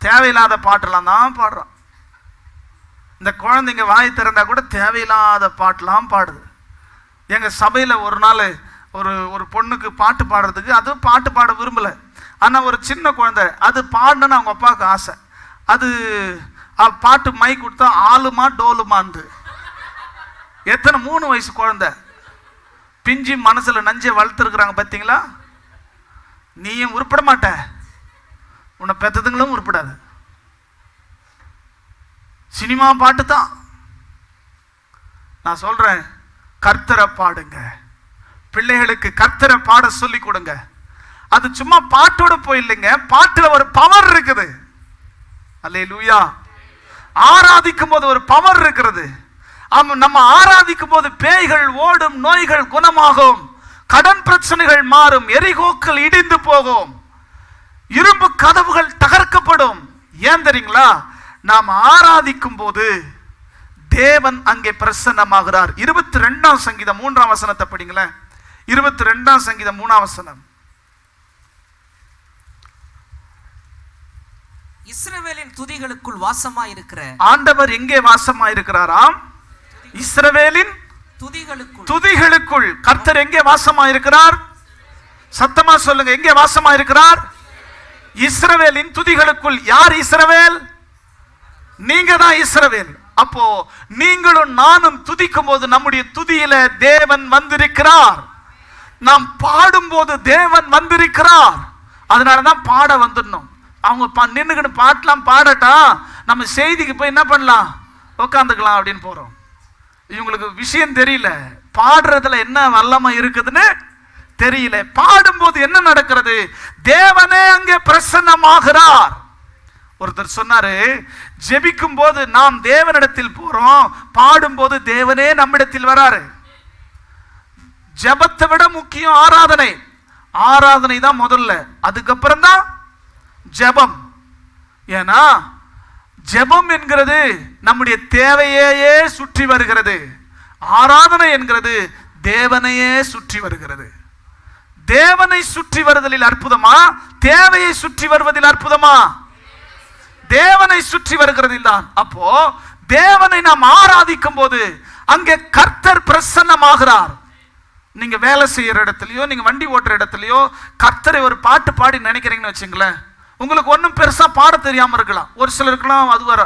தேவையில்லாத பாட்டெல்லாம் தான் பாடுறான். இந்த குழந்தைங்க வாய் திறந்தா கூட தேவையில்லாத பாட்டெல்லாம் பாடுது. எங்க சபையில ஒரு நாள் ஒரு பொண்ணுக்கு பாட்டு பாடுறதுக்கு, அது பாட்டு பாட விரும்பல, ஆனா ஒரு சின்ன குழந்தை அது பாடணும்னு அவங்க அப்பாவுக்கு ஆசை. அது பாட்டு மை கொடுத்தா ஆளுமா டோலுமான்னு. எத்தனை 3 வயசு குழந்தை பிஞ்சி மனசுல நஞ்சை வளர்த்துருக்குறாங்க பார்த்தீங்களா? நீயும் உருப்பட மாட்ட, உன்னை பெத்ததுங்களும் உருப்படாது. சினிமா பாட்டு தான். நான் சொல்றேன், கர்த்தரை பாடுங்க. பிள்ளைகளுக்கு கர்த்தரை பாட சொல்லி கொடுங்க. அது சும்மா பாட்டோட போயில்லைங்க, பாட்டுல ஒரு பவர் இருக்குது. அல்லேலூயா. ஆராதிக்கும் போது ஒரு பவர் இருக்கிறது. நம்ம ஆராதிக்கும் போது பேய்கள் ஓடும், நோய்கள் குணமாகும், கடன் பிரச்சனைகள் மாறும், எரிகோக்கள் இடிந்து போகும், இரும்பு கதவுகள் தகர்க்கப்படும். ஏன் தெரியுங்களா? நாம் ஆராதிக்கும் போது தேவன் அங்கே பிரசன்னமாகிறார். 22ஆம் சங்கீதம் 3ஆம் வசனத்தை படிங்களேன். 22ஆம் சங்கீதம் 3ஆம் வசனம். இஸ்ரவேலின் துதிகளுக்குள் வாசமாயிருக்கிற ஆண்டவர் எங்கே வாசமாயிருக்கிறாராம்? இஸ்ரவேலின் துதிகளுக்குள். கர்த்தர் எங்கே வாசமாயிருக்கிறார்? சத்தமா சொல்லுங்க, எங்கே வாசமாயிருக்கிறார்? இஸ்ரவேலின் துதிகளுக்குள். யார் இஸ்ரவேல்? நீங்க தான் இஸ்ரவேல். அப்போ நீங்களும் நானும் துதிக்கும் போது நம்முடைய துதியில தேவன் வந்திருக்கிறார். நாம் பாடும்போது தேவன் வந்திருக்கிறார். அதனாலதான் பாட வந்துடணும். அவங்க நின்னுக்கிட்டு பாட்டெல்லாம் பாடட்டா, நம்ம செய்திக்கு போய் என்ன பண்ணலாம், உட்காந்துக்கலாம் அப்படின்னு போறோம். இவங்களுக்கு விஷயம் தெரியல, பாடுறதுல என்ன வல்லமை இருக்குதுன்னு தெரியல. பாடும்போது என்ன நடக்கிறது? தேவனே அங்கே பிரசன்னமாகிறார். ஒருத்தர் சொன்னாரு, ஜெபிக்கும் போது நாம் தேவனிடத்தில் போறோம், பாடும்போது தேவனே நம்மிடத்தில் வராரு. ஜெபத்தை விட முக்கியம் ஆராதனை. ஆராதனை தான் முதல்ல, அதுக்கப்புறம் தான் ஜெபம். ஏன்னா ஜெபம் என்கிறது நம்முடைய தேவையே சுற்றி வருகிறது. ஆராதனை என்கிறது தேவனையே சுற்றி வருகிறது. தேவனை சுற்றி வருவதில் அற்புதமா, தேவையை சுற்றி வருவதில் அற்புதமா? தேவனை சுற்றி வருகிறதில் தான். அப்போ தேவனை நாம் ஆராதிக்கும் போது அங்கே கர்த்தர் பிரசன்னமாகிறார். நீங்க வேலை செய்யற இடத்துலயோ, நீங்க வண்டி ஓட்டுற இடத்துலயோ கர்த்தரை ஒரு பாட்டு பாடி நினைக்கிறீங்கன்னு வச்சுங்களேன், உங்களுக்கு ஒன்றும் பெருசா பாட தெரியாம இருக்கலாம். ஒரு சிலருக்குலாம் அது வர,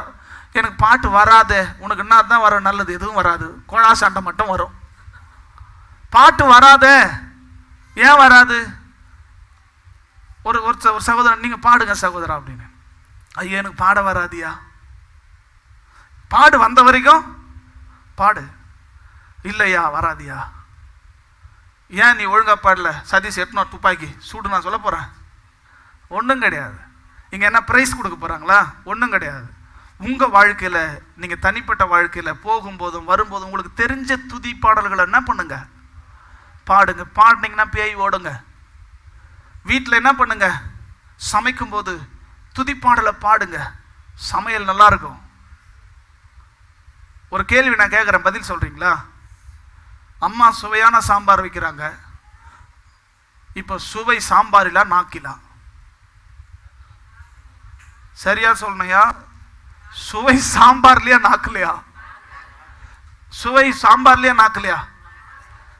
எனக்கு பாட்டு வராத, உனக்கு என்ன தான் வர, நல்லது எதுவும் வராது, கோழா சண்டை மட்டும் வரும். பாட்டு வராத, ஏன் வராது? ஒரு சகோதரன், நீங்க பாடுங்க சகோதரா அப்படின்னு. ஐயா எனக்கு பாட வராதியா? பாடு, வந்த வரைக்கும் பாடு. இல்லையா வராதியா? ஏன் நீ ஒழுங்கா பாடல? சதீஷ் எட்னோ துப்பாக்கி சூடு நான் சொல்ல போறேன்? ஒன்றும் கிடையாது. இங்க என்ன பிரைஸ் கொடுக்க போறாங்களா? ஒன்றும் கிடையாது. உங்க வாழ்க்கையில, நீங்க தனிப்பட்ட வாழ்க்கையில போகும்போதும் வரும்போதும் உங்களுக்கு தெரிஞ்ச துதி பாடல்களை என்ன பண்ணுங்க, பாடுங்க. பாடினீங்கன்னா பேய் ஓடுங்க. வீட்டில் என்ன பண்ணுங்க, சமைக்கும் போது துதிப்பாடலை பாடுங்க, சமையல் நல்லா இருக்கும். ஒரு கேள்வி நான் கேட்குறேன், பதில் சொல்றீங்களா? அம்மா சுவையான சாம்பார் வைக்கிறாங்க, இப்போ சுவை சாம்பாரிலா நாக்கிலா? சரியா சொல்லணையா? சுவை சாம்பார்லையா நாக்கலையா? சுவை சாம்பார்லையா நாக்கலையா?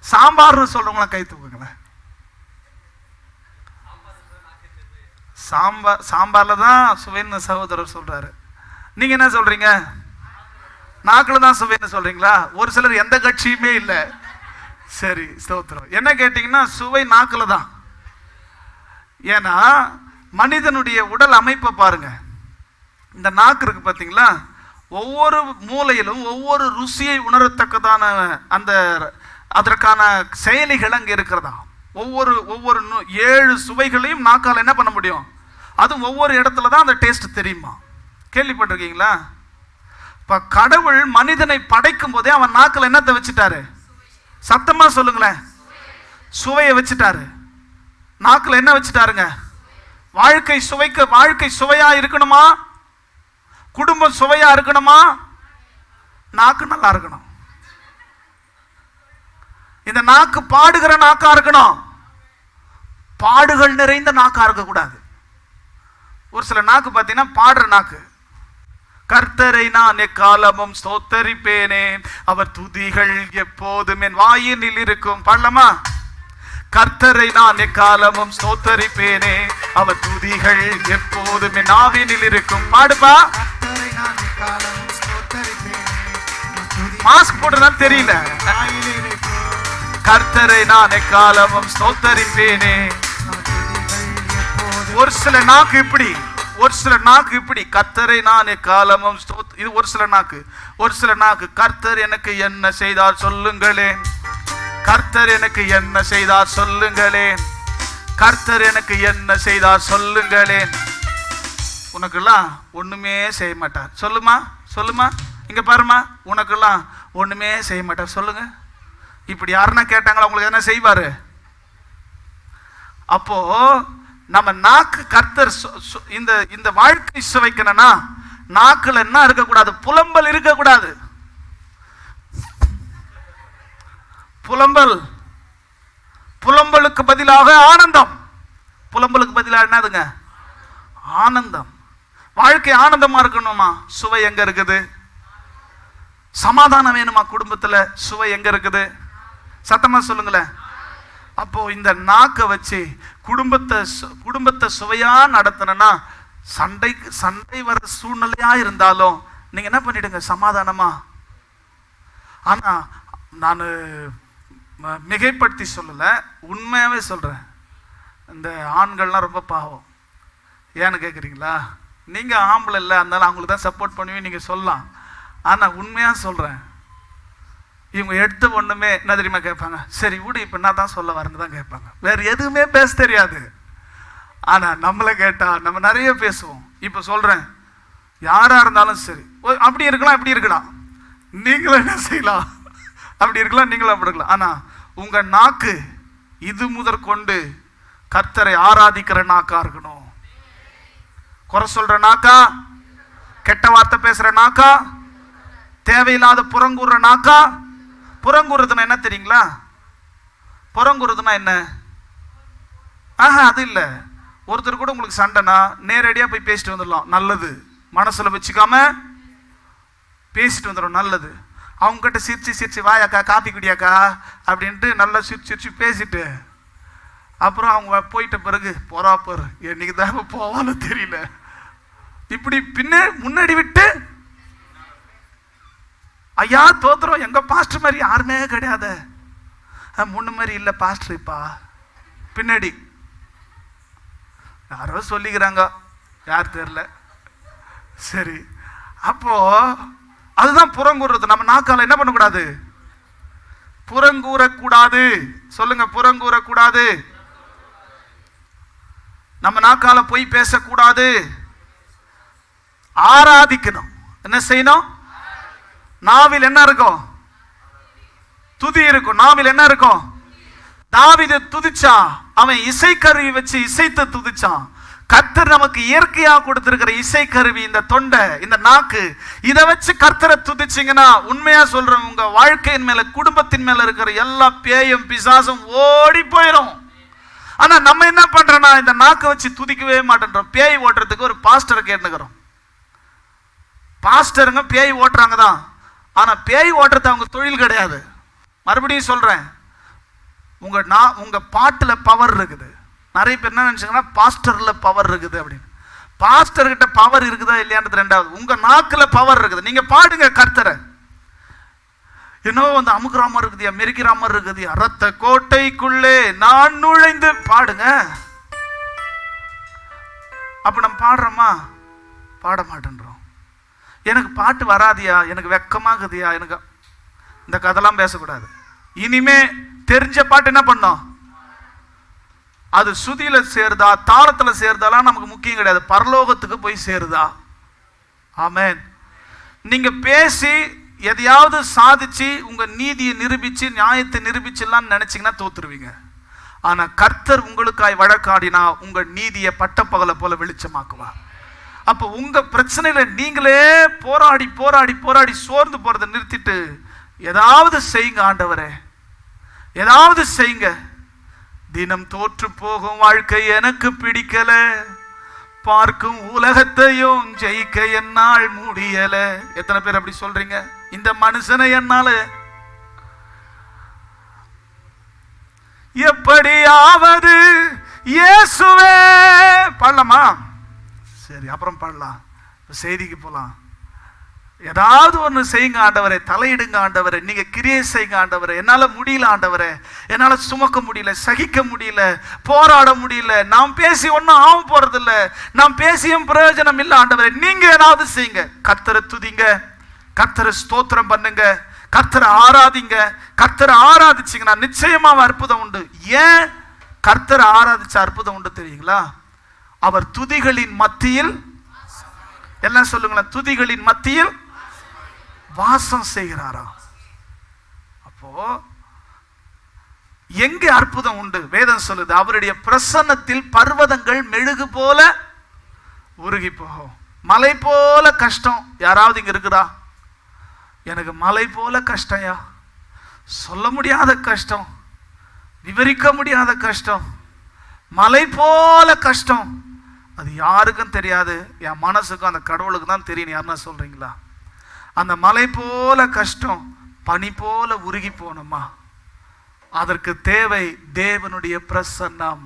சாம்பார்னு சொல்றவங்கள கை தூக்குங்களேன். சாம்பார்ல தான் சுவைன்னு சகோதரர் சொல்றாரு. நீங்க என்ன சொல்றீங்க? நாக்குல தான் சுவைன்னு சொல்றீங்களா? ஒரு சிலர் எந்த கட்சியுமே இல்லை. சரி, ஸ்தோத்திரம். என்ன கேட்டீங்கன்னா சுவை நாக்குல தான். ஏன்னா மனிதனுடைய உடல் அமைப்பை பாருங்க. இந்த நாக்கு இருக்கு பார்த்தீங்களா, ஒவ்வொரு மூலையிலும் ஒவ்வொரு ருசியை உணரத்தக்கதான அந்த அதற்கான செயலிகள் அங்கே இருக்கிறதா. ஒவ்வொரு 7 சுவைகளையும் நாக்கால் என்ன பண்ண முடியும்? அதுவும் ஒவ்வொரு இடத்துல தான் அந்த டேஸ்ட் தெரியுமா? கேள்விப்பட்டிருக்கீங்களா? இப்போ கடவுள் மனிதனை படைக்கும் போதே அவன் நாக்கில் என்னத்தை வச்சுட்டாரு? சத்தமா சொல்லுங்களேன். சுவையை வச்சுட்டாரு. நாக்கில் என்ன வச்சுட்டாருங்க? வாழ்க்கை சுவையா இருக்கணுமா? குடும்பம் சுவையா இருக்கணுமா? நாக்கு நல்லா இருக்கணும். இந்த நாக்கு பாடுகிற நாக்கா இருக்கணும், பாடுகள் நிறைந்த நாக்கா இருக்கக்கூடாது. ஒரு சில நாக்கு பார்த்தீங்கன்னா பாடுற நாக்கு. கர்த்தரை நான் எக்காலமும் ஸ்தோத்தரிப்பேனே, அவர் துதிகள் எப்போதும் என் வாயினில் இருக்கும். பாடலாமா? கர்த்தரை நான் எக்காலமும் ஸ்தோத்தரிப்பேனே, அவர் துதிகள் எப்போதும் என் ஆவினில் இருக்கும். பாடுப்பா. மாஸ்க் போட்டுதான் தெரியல. கர்த்தரை நான் எக்காலமும் ஸ்தோத்தரிப்பேனே. ஒரு சில நாக்கு இப்படி, ஒரு சில நாக்கு இப்படி. கர்த்தரை நான் எக்காலமும் இது ஒரு சில நாக்கு. ஒரு சில நாக்கு கர்த்தர் எனக்கு என்ன செய்தார் சொல்லுங்களேன், கர்த்தர் எனக்கு என்ன செய்தார் சொல்லுங்களேன், கர்த்தர் எனக்கு என்ன செய்தார் சொல்லுங்களேன். உனக்கெல்லாம் ஒண்ணுமே செய்ய மாட்டார். சொல்லுமா, சொல்லுமா, இங்க பாருமா, உனக்கெல்லாம் ஒண்ணுமே செய்ய மாட்டார். சொல்லுங்க. இப்படி யாருன்னா கேட்டாங்களா உங்களுக்கு என்ன செய்வாரு? அப்போ நம்ம நாக்கு கர்த்தர் இந்த வாழ்க்கை சுவைக்கணும்னா நாக்குல என்ன இருக்கக்கூடாது? புலம்பல் இருக்கக்கூடாது. புலம்பல், புலம்பலுக்கு பதிலாக ஆனந்தம். புலம்பலுக்கு பதிலாக என்னதுங்க? ஆனந்தம். வாழ்க்கை ஆனந்தமா இருக்கணுமா? சுவை எங்க இருக்குது? சமாதானம் வேணுமா குடும்பத்துல? சுவை எங்க இருக்குது? சத்தமா சொல்லுங்களேன். அப்போ இந்த நாக்கை வச்சு குடும்பத்தை சுவையா நடத்தணும்னா சண்டை வர சூழ்நிலையா இருந்தாலும் நீங்க என்ன பண்ணிடுங்க? சமாதானமா. ஆனா நான் மிகைப்படுத்தி சொல்லல, உண்மையாவே சொல்றேன். இந்த ஆண்கள்லாம் ரொம்ப பாவம். ஏன்னு கேட்குறீங்களா? நீங்க ஆம்பளை இல்லை, அதனால அவங்களுக்கு தான் சப்போர்ட் பண்ணுவீங்க நீங்க சொல்லலாம். ஆனா உண்மையா சொல்றேன், இவங்க எடுத்த ஒண்ணுமே என்ன தெரியுமா கேட்பாங்க? சரி விடு, இப்ப என்ன தான் சொல்ல வரேன்னு தான் கேட்பாங்க. வேற எதுவுமே பேச தெரியாது. ஆனா நம்மளை கேட்டா நம்ம நிறைய பேசுவோம். இப்ப சொல்றேன், யாரா இருந்தாலும் சரி, அப்படி இருக்கலாம் இப்படி இருக்கலாம், நீங்களும் என்ன செய்யலாம், அப்படி இருக்கலாம் நீங்களும் அப்படி இருக்கலாம். ஆனா உங்க நாக்கு இது முதற்கொண்டு கர்த்தரை ஆராதிக்கிற நாக்கா இருக்கணும். குறை சொல்ற நாக்கா, கெட்ட வார்த்தை பேசுற நாக்கா, தேவையில்லாத புறங்கூறுற நாக்கா. புறங்கூறுதுன்னா என்ன தெரியுங்களா? புறங்கூறுதுன்னா என்ன? அது இல்லை. ஒருத்தர் கூட உங்களுக்கு சண்டைனா நேரடியாக போய் பேசிட்டு வந்துடலாம், நல்லது. மனசுல வச்சுக்காம பேசிட்டு வந்துடும், நல்லது. அவங்க கிட்ட சிரிச்சு வாயாக்கா காப்பி குடியாக்கா அப்படின்ட்டு நல்லா சிரிச்சு பேசிட்டு அப்புறம் அவங்க போயிட்ட பிறகு போறாப்பர் என்னைக்கு தான் போவான்னு தெரியல, இப்படி முன்னாடி விட்டு ஐயா தோத்துறோம், எங்க பாஸ்டர் மாதிரி யாருமே கிடையாது, முன்ன மாதிரி இல்லை பாஸ்டர். இப்பா பின்னாடி யாரோ சொல்லிக்கிறாங்க, யார் தெரியல. சரி, அப்போ அதுதான் புறங்கூறுறது. நம்ம நாக்கால என்ன பண்ணக்கூடாது? புறங்கூறக்கூடாது. சொல்லுங்க, புறங்கூறக்கூடாது. நம்ம நாக்கால போய் பேசக்கூடாது. ஆராதிக்கணும். என்ன செய்யணும்? நாவில் என்ன இருக்கும்? துதி இருக்கும். நாவில் என்ன இருக்கும்? தாவீது துதிச்சான், அவன் இசைக்கருவி வச்சு இசைத்து துதிச்சான். கர்த்தர் நமக்கு இயற்கையா கொடுத்திருக்கிற இசைக்கருவி இந்த தொண்டை, இந்த நாக்கு. இதை வச்சு கர்த்தரை துதிச்சிங்கன்னா உண்மையா சொல்றேன், உங்க வாழ்க்கையின் மேல குடும்பத்தின் மேல இருக்கிற எல்லா பேயும் பிசாசும் ஓடி போயிடும். ஆனா நம்ம என்ன பண்றோம்னா இந்த நாக்கை வச்சு துதிக்கவே மாட்டேன்றோம். பேய் ஓட்டுறதுக்கு ஒரு பாஸ்டரை கேட்டுக்கிறோம். பாஸ்டருங்க பேய் ஓட்டுறாங்க தான், ஆனா பேய் ஓட்டுறது அவங்க தொழில் கிடையாது. மறுபடியும் சொல்றேன், உங்க பாட்டுல பவர் இருக்குது. நிறைய பேர் என்ன நினைச்சாங்கன்னா பாஸ்டர்ல பவர் இருக்குது அப்படின்னு. பாஸ்டர் கிட்ட பவர் இருக்குதா இல்லையான்றது ரெண்டாவது. உங்க நாக்குல பவர் இருக்குது. நீங்க பாடுங்க கர்த்தரை. என்னவோ வந்து அமுக்குற மாதிரி இருக்குதியா, மெரிக்கிற மாதிரி இருக்குதியா, ரத்த கோட்டைக்குள்ளே நான் நுழைந்து பாடுங்க. அப்ப நம்ம பாடுறோமா? பாட மாட்டேன்றோம். எனக்கு பாட்டு வராதியா, எனக்கு வெக்கமாகுதியா, எனக்கு இந்த கதைலாம் பேசக்கூடாது. இனிமே தெரிஞ்ச பாட்டு என்ன பண்ணோம்? அது சுதியில சேருதா தாளத்துல சேருதாலாம் நமக்கு முக்கியம் கிடையாது. பரலோகத்துக்கு போய் சேருதா? ஆமென். நீங்க பேசி எதையாவது சாதிச்சு உங்க நீதியை நிரூபிச்சு நியாயத்தை நிரூபிச்சுலாம் நினைச்சீங்கன்னா தோத்துருவீங்க. ஆனா கர்த்தர் உங்களுக்காய் வழக்காடினா உங்க நீதியை பட்டப்பகலை போல வெளிச்சமாக்குவார். அப்போ உங்க பிரச்சனையில நீங்களே போராடி போராடி போராடி சோர்ந்து போறதை நிறுத்திட்டு ஏதாவது செய்யுங்க. ஆண்டவரே ஏதாவது செய்யுங்க. தினம் தோற்று போகும் வாழ்க்கை எனக்கு பிடிக்கல, பார்க்கும் உலகத்தையும் ஜெயிக்க என்னால் முடியல. எத்தனை பேர் அப்படி சொல்றீங்க? இந்த மனுஷனை என்னால எப்படியாவது இயேசுவே. பாடலாமா? சரி, அப்புறம் பாடலாம். செய்திக்கு போலாம். ஏதாவது ஒன்று செய்யுங்க ஆண்டவரே, தலையிடுங்க ஆண்டவரே, நீங்க கிரியை செய்யுங்க ஆண்டவரே. என்னால முடியல ஆண்டவரே, என்னால சுமக்க முடியல, சகிக்க முடியல, போராட முடியல. நாம் பேசி ஒன்றும் ஆக போறது இல்லை, நாம் பேசியும் பிரயோஜனம் இல்லை ஆண்டவரே. நீங்க ஏதாவது செய்யுங்க. கர்த்தரை துதிங்க, கர்த்தரை ஸ்தோத்திரம் பண்ணுங்க, கர்த்தரை ஆராதிங்க. கர்த்தரை ஆராதிச்சிங்கன்னா நிச்சயமா அற்புதம் உண்டு. ஏன் கர்த்தரை ஆராதிச்ச அற்புதம் உண்டு தெரியுங்களா? அவர் துதிகளின் மத்தியில், எல்லாம் சொல்லுங்களேன், துதிகளின் மத்தியில் வாசம் செய்கிறாரா? அப்போ எங்கே அற்புதம் உண்டு? வேதம் சொல்லுது, அவருடைய பிரசன்னத்தில் பர்வதங்கள் மெழுகு போல உருகி போகும். மலை போல கஷ்டம் யாராவது இங்க இருக்குதா? எனக்கு மலை போல கஷ்டம்யா, சொல்ல முடியாத கஷ்டம், விவரிக்க முடியாத கஷ்டம், மலை போல கஷ்டம். அது யாருக்கும் தெரியாது, என் மனசுக்கும் அந்த கடவுளுக்கு தான் தெரியும். யாருன்னா சொல்றீங்களா? அந்த மலை போல கஷ்டம் பனி போல உருகி போகணுமா? அதற்கு தேவை தேவனுடைய பிரசன்னம்.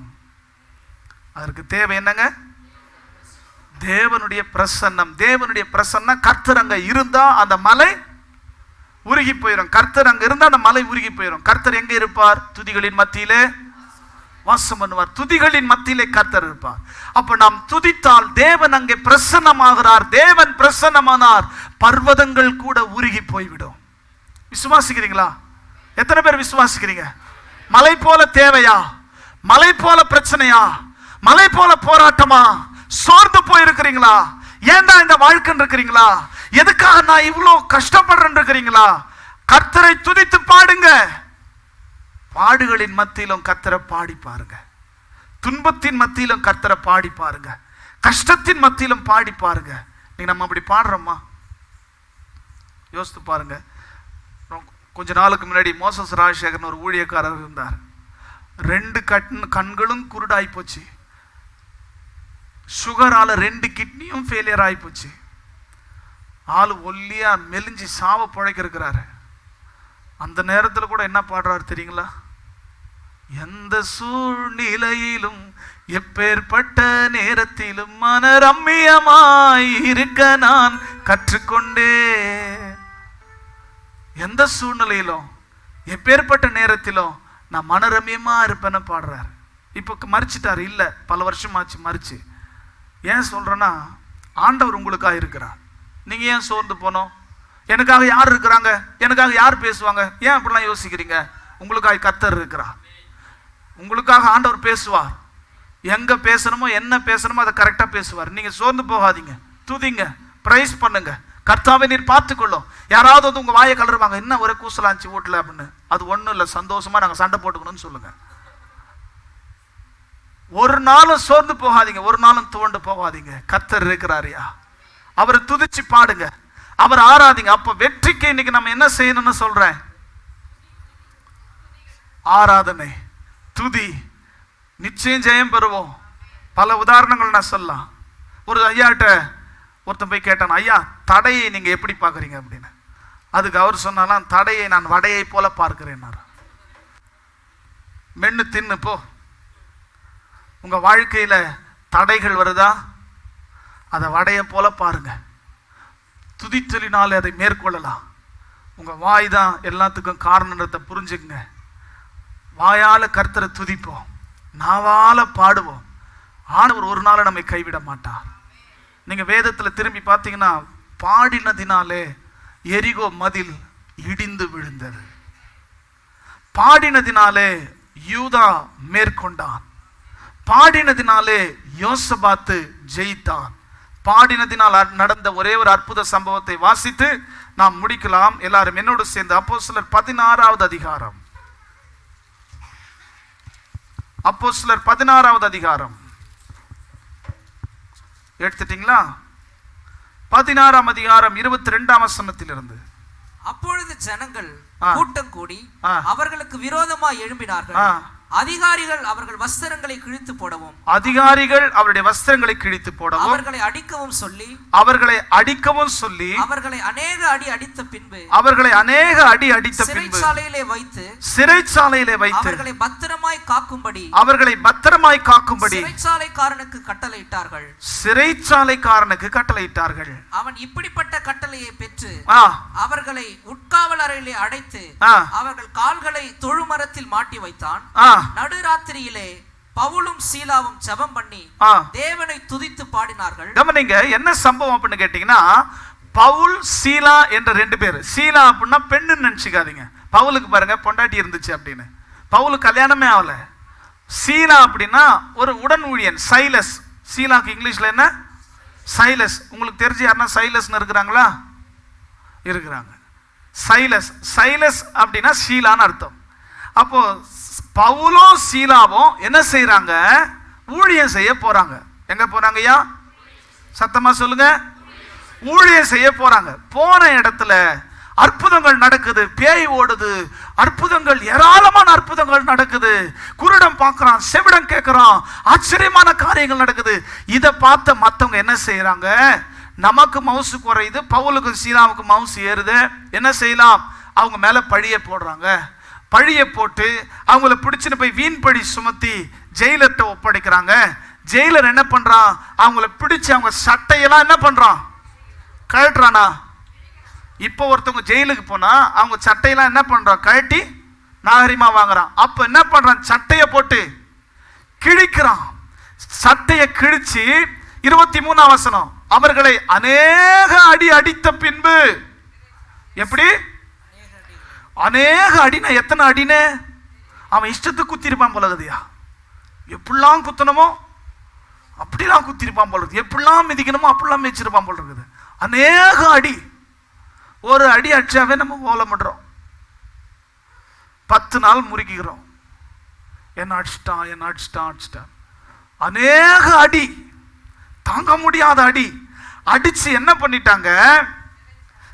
அதற்கு தேவை என்னங்க? தேவனுடைய பிரசன்னம். தேவனுடைய பிரசன்னம். கர்த்தர் அங்க இருந்தா அந்த மலை உருகி போயிடும். கர்த்தர் அங்க இருந்தா அந்த மலை உருகி போயிடும். கர்த்தர் எங்க இருப்பார்? துதிகளின் மத்தியிலே வாசம் பண்ணுவார். துதிகளின் மத்தியிலே கர்த்தர் இருப்பார். அப்ப நாம் துதித்தால் தேவன் அங்கே பிரசன்னமாகிறார். தேவன் பிரசன்னமானார், பர்வதங்கள் கூட உருகி போய்விடும். விசுவாசிக்கிறீங்களா? எத்தனை பேர் விசுவாசிக்கிறீங்க? மலை போல தேவையா? மலை போல பிரச்சனையா? மலை போல போராட்டமா? சோர்ந்து போயிருக்கிறீங்களா? ஏன்டா இந்த வாழ்க்கைன்னு இருக்கிறீங்களா? எதுக்காக நான் இவ்வளவு கஷ்டப்படுறேன்னு இருக்கிறீங்களா? கர்த்தரை துதித்து பாடுங்க. பாடுகளின் மத்தியிலும் கர்த்தரை பாடி பாருங்க. துன்பத்தின் மத்தியிலும் கர்த்தரை பாடி பாருங்க. கஷ்டத்தின் மத்தியிலும் பாடி பாருங்க. நீங்க நம்ம அப்படி பாடுறோமா? யோசித்து பாருங்க. கொஞ்ச நாளுக்கு முன்னாடி மோசஸ் ராஜசேகரன் ஒரு ஊழியக்காரர் இருந்தார். 2 கண்களும் குருடாய் போச்சு. சுகரால 2 கிட்னியும் ஃபெயிலியர் ஆகி போச்சு. ஆளு ஒல்லியா மெலிஞ்சி சாவ புழைக்க இருக்கிறாரு. அந்த நேரத்தில் கூட என்ன பாடுறாரு தெரியுங்களா? எந்த சூழ்நிலையிலும் எப்பேற்பட்ட நேரத்திலும் மனரம்மியமாய் இருக்க நான் கற்றுக்கொண்டே. எந்த சூழ்நிலையிலும் எப்பேற்பட்ட நேரத்திலும் நான் மனரம்யமா இருப்பேன்னு பாடுறாரு. இப்போ மறிச்சிட்டாரு, இல்லை பல வருஷம் ஆச்சு மறிச்சு. ஏன் சொல்றேன்னா, ஆண்டவர் உங்களுக்காக இருக்கிறார். நீங்க ஏன் சோர்ந்து போனோம்? எனக்காக யார் இருக்கிறாங்க? எனக்காக யார் பேசுவாங்க? ஏன் அப்படிலாம் யோசிக்கிறீங்க? உங்களுக்காக கர்த்தர் இருக்கிறார். உங்களுக்காக ஆண்டவர் பேசுவார். எங்க பேசணுமோ என்ன பேசணுமோ அதை கரெக்டா பேசுவார். நீங்க சோர்ந்து போகாதீங்க, துதிங்க, பிரைஸ் பண்ணுங்க. கர்த்தாவை நீர் பார்த்துக்கொள்ளும். யாராவது வந்து உங்க வாயை கலருவாங்க, என்ன ஒரே கூசலாச்சு வீட்டுல அப்படின்னு. அது ஒண்ணும் இல்லை, சந்தோஷமா நாங்க சண்டை போட்டுக்கணும்னு சொல்லுங்க. ஒரு நாளும் சோர்ந்து போகாதீங்க, ஒரு நாளும் துவண்டு போகாதீங்க. கர்த்தர் இருக்கிறாரியா, அவரை துதிச்சு பாடுங்க, அவர் ஆராதிங்க. அப்ப வெற்றிக்கு இன்னைக்கு நம்ம என்ன செய்யணும்னு சொல்றேன்? ஆராதனை, துதி. நிச்சயம் ஜெயம் பெறுவோம். பல உதாரணங்கள் நான் சொல்லலாம். ஒரு ஐயாட்ட ஒருத்தன் போய் கேட்டான், ஐயா தடையை நீங்க எப்படி பார்க்குறீங்க அப்படின்னு. அதுக்கு அவர் சொன்னாலாம், தடையை நான் வடையை போல பார்க்கிறேன். மென்னு தின்னு போ. உங்க வாழ்க்கையில தடைகள் வருதா, அதை வடையை போல பாருங்க. துதிச்சலினாலே அதை மேற்கொள்ளலாம். உங்க வாய் தான் எல்லாத்துக்கும் காரணத்தை புரிஞ்சுக்குங்க. வாயால கர்த்தரை துதிப்போம், நாவால பாடுவோம். ஆண்டவர் ஒரு நாள் நம்மை கைவிட மாட்டார். நீங்க வேதத்துல திரும்பி பார்த்தீங்கன்னா, பாடினதினாலே எரிகோ மதில் இடிந்து விழுந்தது. பாடினதினாலே யூதா மேற்கொண்டான். பாடினதினாலே யோசபாத்து ஜெயித்தான். பாடினதினால் நடந்த ஒரே ஒரு அற்புத சம்பவத்தை வாசித்து நாம் முடிக்கலாம். எல்லாரும் என்னோடு சேர்ந்து அப்போஸ்தலர் 16வது அதிகாரம். அப்போஸ்தலர் 16வது அதிகாரம் எடுத்துட்டீங்களா? 16ஆம் அதிகாரம் 22ஆம் வசனத்திலிருந்து. அப்பொழுது ஜனங்கள் கூட்டம் கூடி அவர்களுக்கு விரோதமாய் எழும்பினார்கள். அதிகாரிகள் அவர்கள் வஸ்திரங்களை கிழித்து போடவும், அதிகாரிகள் அவருடைய வஸ்திரங்களை கிழித்து போடவும், அவர்களை அடிக்கவும் சொல்லி, அவர்களை அநேக அடி அடித்த பின்பு, சிறைச்சாலையிலே வைத்து அவர்களை பத்திரமாய் காக்கும்படி சிறைச்சாலைக்காரனுக்கு கட்டளையிட்டார்கள். அவன் இப்படிப்பட்ட கட்டளையை பெற்று அவர்களை உட்காவல் அறையிலே அடைத்து அவர்கள் கால்களை தொழுமரத்தில் மாட்டி வைத்தான். நடுராத்திரியிலே பவுலும் சீலாவும் ஜெபம் பண்ணி தேவனை துதித்து பாடினார்கள். கவனிங்க, என்ன சம்பவம் அப்படின்னு கேட்டீங்கன்னா, பவுல் சீலா என்ற 2 பேர். சீலா அப்படின்னா பெண்ணுன்னு நினைச்சுக்காதீங்க. பவுலுக்கு பாருங்க பொண்டாட்டி இருந்துச்சு அப்படின்னு. பவுலுக்கு கல்யாணமே ஆகல. சீலா அப்படின்னா ஒரு உடன் ஊழியன், சைலஸ். சீலாக்கு இங்கிலீஷ்ல என்ன? சைலஸ். உங்களுக்கு தெரிஞ்சு யாருன்னா சைலஸ்ன்னு இருக்கிறாங்களா? இருக்கிறாங்க. சைலஸ் அப்படின்னா சீலான்னு அர்த்தம். அப்போ பவுலும் சீலாவும் என்ன செய்யறாங்க? ஊழியம் செய்ய போறாங்க. எங்க போறாங்க ஐயா? சத்தமா சொல்லுங்க. ஊழியம் செய்ய போறாங்க. போன இடத்துல அற்புதங்கள் நடக்குது, பேய் ஓடுது, அற்புதங்கள், ஏராளமான அற்புதங்கள் நடக்குது. குருடன் பார்க்கறான், செவிடன் கேட்கறான், ஆச்சரியமான காரியங்கள் நடக்குது. இதை பார்த்த மற்றவங்க என்ன செய்யறாங்க? நமக்கு மவுசு குறையுது, பவுலுக்கு சீலாவுக்கு மவுசு ஏறுது, என்ன செய்யலாம்? அவங்க மேல பழிய போடுறாங்க. பழிய போட்டு அவங்கள பிடிச்சுன்னு போய் வீண் பழி சுமத்தி ஜெயிலர்கிட்ட ஒப்படைக்கிறாங்க. ஜெயிலர் என்ன பண்றான்? அவங்கள பிடிச்சு அவங்க சட்டையெல்லாம் என்ன பண்றான்? கழட்டுறானா? இப்போ ஒருத்தவங்க ஜெயிலுக்கு போனா அவங்க சட்டையெல்லாம் என்ன பண்றான்? கழட்டி நாகரிகமா வாங்குறான். அப்ப என்ன பண்றான்? சட்டைய போட்டு கிழிக்கிறான். சட்டைய கிழிச்சு 23ஆம் வசனம், அவர்களை அநேக அடி அடித்த பின்பு, எப்படி அநேக அடினா எத்தனை அடினே? அவன் இஷ்டத்துக்கு குத்திருப்பான் போலகுதியா. எப்படிலாம் குத்தணுமோ அப்படிலாம் குத்திருப்பான் போல இருக்குது. எப்படிலாம் மிதிக்கணுமோ அப்படிலாம் மிதிச்சிருப்பான் போல இருக்குது. அநேக அடி. ஒரு அடி அடிச்சாவே நம்ம ஓலமிடுறோம். 10 நாள் முறுக்கிக்கிறோம். என்ன அடிச்சிட்டான். அநேக அடி, தாங்க முடியாத அடி அடிச்சு என்ன பண்ணிட்டாங்க?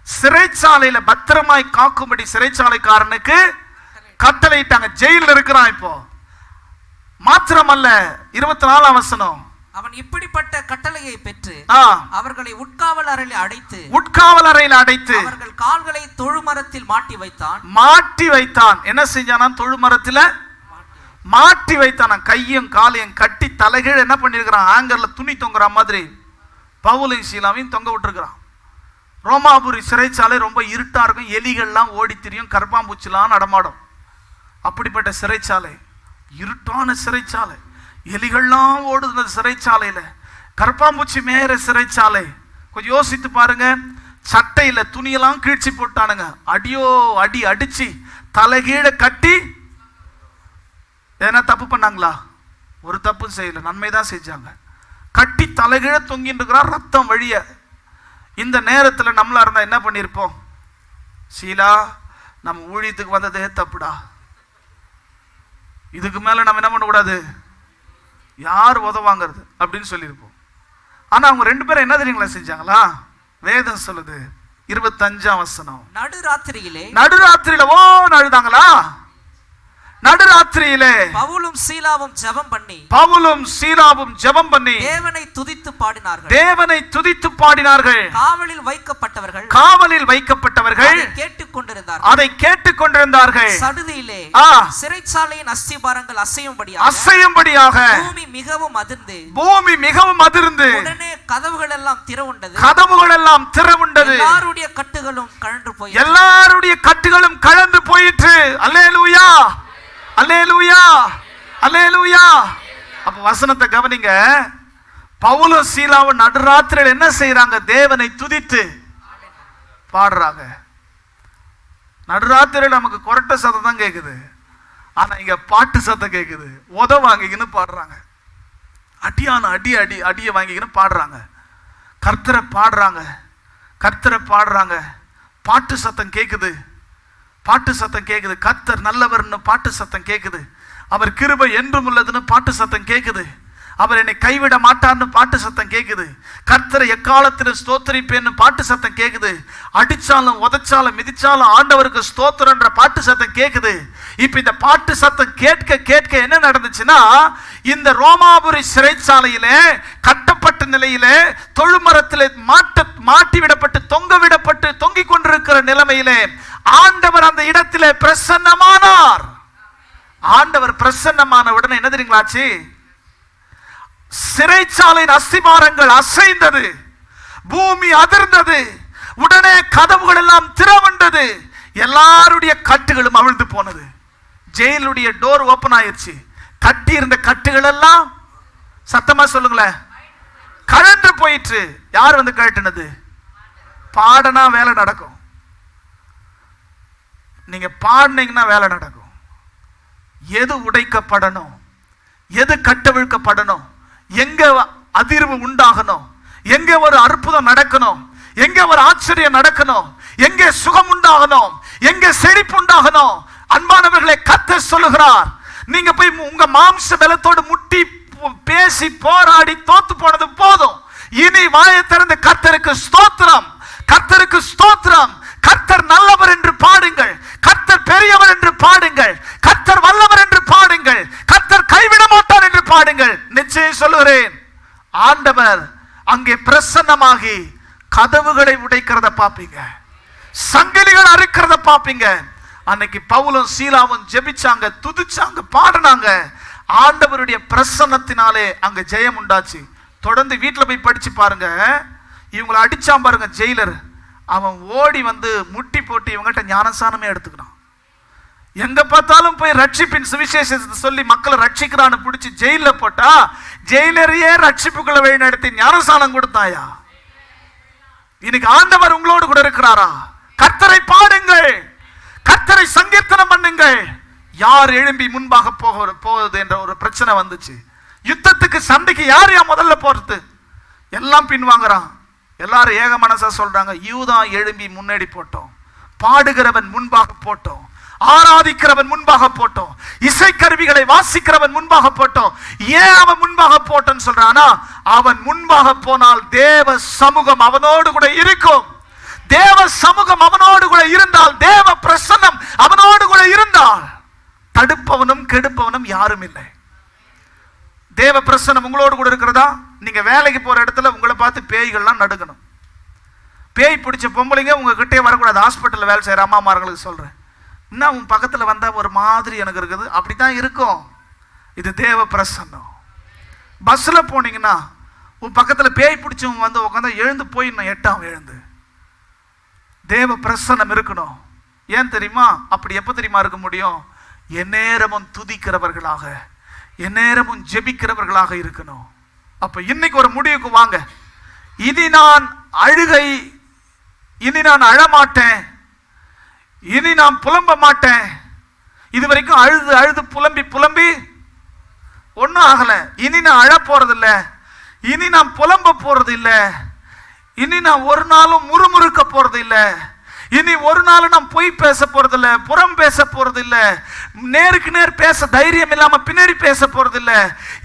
சிறைச்சாலையில பத்திரமாய் காக்கும்படி சிறைச்சாலைக்காரனுக்கு கட்டளையிட்டாங்க. ஜெயில இருக்கிறான் இப்போ. மாத்திரமல்ல, 24ஆம் வசனம், அவன் இப்படிப்பட்ட கட்டளையை பெற்று அவர்களை உட்காவல் அறையில் அடைத்து அவர்கள் கால்களை தொழுமரத்தில் மாட்டி வைத்தான். என்ன செஞ்சானா? தொழுமரத்தில் மாட்டி வைத்தான். கையும் காலையும் கட்டி தலைகீழ என்ன பண்ணிருக்கிறான்? ஆங்கர்ல துணி தொங்குற மாதிரி பவுலையும் சீலாவையும் தொங்க விட்டுருக்கிறான். ரோமாபுரி சிறைச்சாலை ரொம்ப இருட்டா இருக்கும். எலிகள்லாம் ஓடி திரியும், கற்பாம்பூச்சிலாம் நடமாடும். அப்படிப்பட்ட சிறைச்சாலை, இருட்டான சிறைச்சாலை, எலிகள்லாம் ஓடுது சிறைச்சாலையில, கற்பாம்பூச்சி மேற சிறைச்சாலை. கொஞ்சம் யோசித்து பாருங்க. சட்டையில துணியெல்லாம் கீழ்ச்சி போட்டானுங்க. அடியோ அடி அடிச்சு தலைகீழ கட்டி. ஏன்னா தப்பு பண்ணாங்களா? ஒரு தப்பு செய்யல, நன்மைதான் செஞ்சாங்க. கட்டி தலைகீழ தொங்கிட்டு இருக்கிறான், ரத்தம் வழிய. இந்த நேரத்தில் நம்மளா இருந்தா என்ன பண்ணிருப்போம்? சீலா, நம்ம ஊழியத்துக்கு வந்ததே தப்புடா, இதுக்கு மேல நம்ம என்ன பண்ணக்கூடாது, யார் உதவாங்கிறது அப்படின்னு சொல்லியிருப்போம். ஆனா அவங்க 2 பேரும் என்ன தெரியுங்களா செஞ்சாங்களா? வேதம் சொல்லுது 25ஆம் வசனம், நடுராத்திரியில ஓ நழுதாங்களா? நடுராத்திரியிலே பவுலும் சீலாவும் ஜெபம் பண்ணி தேவனை துதித்து பாடினார்கள். காவலில் வைக்கப்பட்டவர்கள் அதை கேட்டுக்கொண்டிருந்தார்கள். சடுதியிலே சிறைச்சாலையின் அஸ்திபாரங்கள் அசையும்படியாக பூமி மிகவும் அதிர்ந்து உடனே கதவுகள் எல்லாம் திறவுண்டது. எல்லாருடைய கட்டுகளும் கழன்று போயிற்று. அல்லேலூயா, அல்லேலூயா, அல்லேலூயா. அப்ப வசனத்தை கவனிங்க. பவுலும் சீலாவும் நடுராத்திரியில் என்ன செய்யறாங்க? தேவனை துதித்து பாடுறாங்க. நடுராத்திரியில் நமக்கு கொரட்ட சத்தம் தான் கேட்குது, ஆனா இங்க பாட்டு சத்தம் கேட்குது. வாங்கிக்கின்னு பாடுறாங்க. அடியான அடியை வாங்கிக்கின்னு பாடுறாங்க. கர்த்தரை பாடுறாங்க. பாட்டு சத்தம் கேட்குது. கர்த்தர் நல்லவர்னு பாட்டு சத்தம் கேட்குது. அவர் கிருபை என்றும் உள்ளதுன்னு பாட்டு சத்தம் கேட்குது. அவர் என்னை கைவிட மாட்டார்னு பாட்டு சத்தம் கேட்குது. கர்த்தரை எக்காலத்தில் ஸ்தோத்திரிப்பேன்னு பாட்டு சத்தம் கேட்குது. அடிச்சாலும் உதைச்சாலும் மிதிச்சாலும் ஆண்டவருக்கு ஸ்தோத்திரன்ற பாட்டு சத்தம் கேட்குது. இப்ப இந்த பாட்டு சத்தம் கேட்க என்ன நடந்துச்சுன்னா, இந்த ரோமாபுரி சிறைச்சாலையிலே கட்டப்பட்ட நிலையிலே தொழுமரத்திலே மாட்டி விடப்பட்டு தொங்கிக் கொண்டிருக்கிற நிலைமையிலே ஆண்டவர் அந்த இடத்திலே பிரசன்னமானார். ஆண்டவர் பிரசன்னமான உடனே என்ன தெரியுங்களாச்சு? சிறைச்சாலையின் அஸ்திபாரங்கள் அசைந்தது, பூமி அதிர்ந்தது, உடனே கதவுகள் எல்லாம் திறவுண்டது, எல்லாருடைய கட்டுகளும் அவிழ்ந்து போனது. ஜெயிலுடைய டோர் ஓபன் ஆயிடுச்சு. கட்டி இருந்த கட்டுகள் எல்லாம் சத்தமா சொல்லுங்களேன் கழன்று போயிற்று. யார் வந்து கழட்டினது? பாடனா வேலை நடக்கும். நீங்க பாடினீங்கன்னா வேலை நடக்கும். எது உடைக்கப்படணும், எது கட்டவிழ்க்கப்படணும், எங்க அதிர்வு உண்டாகணும், எங்க ஒரு அற்புதம் நடக்கணும், எங்க ஒரு ஆச்சரியம் நடக்கணும், எங்க சுகம் உண்டாகணும், எங்க செழிப்பு உண்டாகணும். அன்பானவர்களை கர்த்தர் சொல்லுகிறார், நீங்க போய் உங்க மாம்ச பலத்தோடு முட்டி பேசி போராடி தோத்து போனது போதும். இனி வாயை திறந்து கர்த்தருக்கு ஸ்தோத்திரம், கர்த்தருக்கு ஸ்தோத்திரம், கர்த்தர் நல்லவர் என்று பாடுங்கள், கர்த்தர் பெரியவர் என்று என்று பாடுங்கள், கர்த்தர் வல்லவர் என்று பாடுங்கள், கர்த்தர் கைவிட மாட்டார் என்று பாடுங்கள். நிச்சயம் சொல்லுகிறேன், ஆண்டவர் அங்கே பிரசன்னமாகி கதவுகளை உடைக்கிறத பாப்பீங்க, சங்கிலிகள் அறுக்கிறத பாப்பீங்க. அன்னைக்கு பவுலும் சீலாவும் ஜெபிச்சாங்க, துதிச்சாங்க, பாடினாங்க. ஆண்டவருடைய பிரசன்னத்தினாலே அங்க ஜெயம் உண்டாச்சு. தொடர்ந்து வீட்டில் போய் படிச்சு பாருங்க. இவங்களை அடிச்சான் பாருங்க ஜெயிலர், அவன் ஓடி வந்து முட்டி போட்டு இவங்ககிட்ட ஞானசானமே எடுத்துக்கிறான். எங்க பார்த்தாலும் போய் ரட்சிப்பின் சுவிசேஷத்தை சொல்லி மக்களை ரட்சிக்கிறான்னு பிடிச்சி ஜெயில போட்டா ஜெயிலரையே ரட்சிப்புக்குள்ள வழி நடத்தி ஞானசானம் கொடுத்தாயா? இன்னைக்கு ஆண்டவர் உங்களோடு கூட இருக்கிறாரா? கர்த்தரை பாடுங்கள், கர்த்தரை சங்கீர்த்தனம் பண்ணுங்கள். யார் எழும்பி முன்பாக போவது என்ற ஒரு பிரச்சனை வந்துச்சு. யுத்தத்துக்கு சண்டைக்கு யார் முதல்ல போறது? எல்லாம் பின்வாங்குறான். எல்லாரும் ஏக மனசா சொல்றாங்க, யூதா எழும்பி முன்னாடி போட்டோம், பாடுகிறவன் முன்பாக போட்டோம், ஆராதிக்கிறவன் முன்பாக போட்டோம், இசைக்கருவிகளை வாசிக்கிறவன் முன்பாக போட்டோம். ஏன் அவன் முன்பாக போட்டோன்னு சொல்றானா, அவன் முன்பாக போனால் தேவ சமூகம் அவனோடு கூட இருக்கும். தேவ சமூகம் அவனோடு கூட இருந்தால், தேவ பிரசன்னம் அவனோடு கூட இருந்தால், தடுப்பவனும் கெடுப்பவனும் யாரும் இல்லை. தேவ பிரசன்னம் உங்களோடு கூட இருக்கிறதா? நீங்க வேலைக்கு போற இடத்துல உங்களை பார்த்து பேய்கள்லாம் நடுக்கணும். பேய் பிடிச்ச பொம்பளைங்க உங்ககிட்டே வரக்கூடாது. ஹாஸ்பிட்டலில் வேலை செய்யற அம்மாமார்களுக்கு சொல்றேன், என்ன உன் பக்கத்தில் வந்தா ஒரு மாதிரி எனக்கு இருக்குது, அப்படித்தான் இருக்கும். இது தேவ பிரசன்னம். பஸ்ல போனீங்கன்னா உன் பக்கத்தில் பேய் பிடிச்சவங்க வந்து உட்காந்து எழுந்து போயிடணும், எட்டாம் எழுந்து. தேவ பிரசன்னம் இருக்கணும். ஏன் தெரியுமா? அப்படி எப்ப தெரியுமா இருக்க முடியும்? எந்நேரமும் துதிக்கிறவர்களாக, எந்நேரமும் ஜெபிக்கிறவர்களாக இருக்கணும். அப்ப இன்னைக்கு ஒரு முடிவுக்கு வாங்க, இனி நான் அழமாட்டேன், இனி நான் புலம்ப மாட்டேன். இதுவரைக்கும் அழுது அழுது புலம்பி ஒன்னும் ஆகல. இனி நான் அழ போறதில்ல, இனி நான் புலம்ப போறது இல்ல, இனி நான் ஒரு நாளும் முறுமுறுக்க போறது இல்ல, இனி ஒரு நாள் நான் பொய் பேச போறது இல்ல, புறம் பேச போறது இல்ல, நேருக்கு நேர் பேச தைரியம் இல்லாம பின்னாடி பேச போறது இல்ல.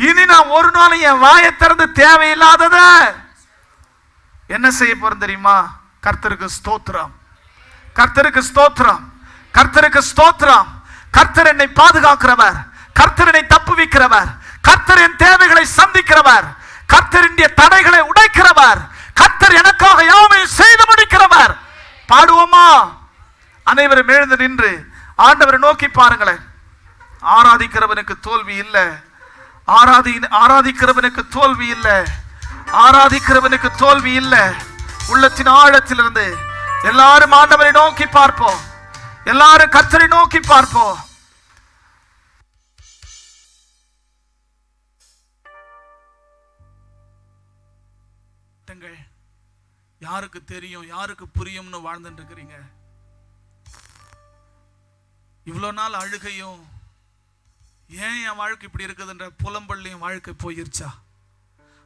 இனி நான் ஒரு நாளும் என் வாயை திறந்து தேவையில்லாதத என்ன செய்ய போறேன் தெரியுமா? கர்த்தருக்கு ஸ்தோத்திரம், கர்த்தருக்கு ஸ்தோத்திரம், கர்த்தருக்கு ஸ்தோத்திரம். கர்த்தர் என்னை பாதுகாக்கிறவர், கர்த்தர் என்னை தப்புவிக்கிறவர், கர்த்தர் என் தேவைகளை சந்திக்கிறவர், கர்த்தர் இந்திய தடைகளை உடைக்கிறவர், கர்த்தர் எனக்காக யாவையும் செய்து முடிக்கிறவர். பாடுவோமா? அனைவரும் எழுந்து நின்று ஆண்டவரை நோக்கி பாருங்களேன். ஆராதிக்கிறவனுக்கு தோல்வி இல்லை, ஆராதிக்கிறவனுக்கு தோல்வி இல்லை, ஆராதிக்கிறவனுக்கு தோல்வி இல்லை. உள்ளத்தின் ஆழத்திலிருந்து எல்லாரும் ஆண்டவரை நோக்கி பார்ப்போம், எல்லாரும் கர்த்தரை நோக்கி பார்ப்போம். யாருக்கு தெரியும், யாருக்கு புரியும்னு வாழ்ந்துட்டு இருக்கிறீங்க. இவ்வளவு நாள் அழுகையும், ஏன் என் வாழ்க்கை இப்படி இருக்குதுன்ற புலம்பள்ளியும் வாழ்க்கை போயிருச்சா?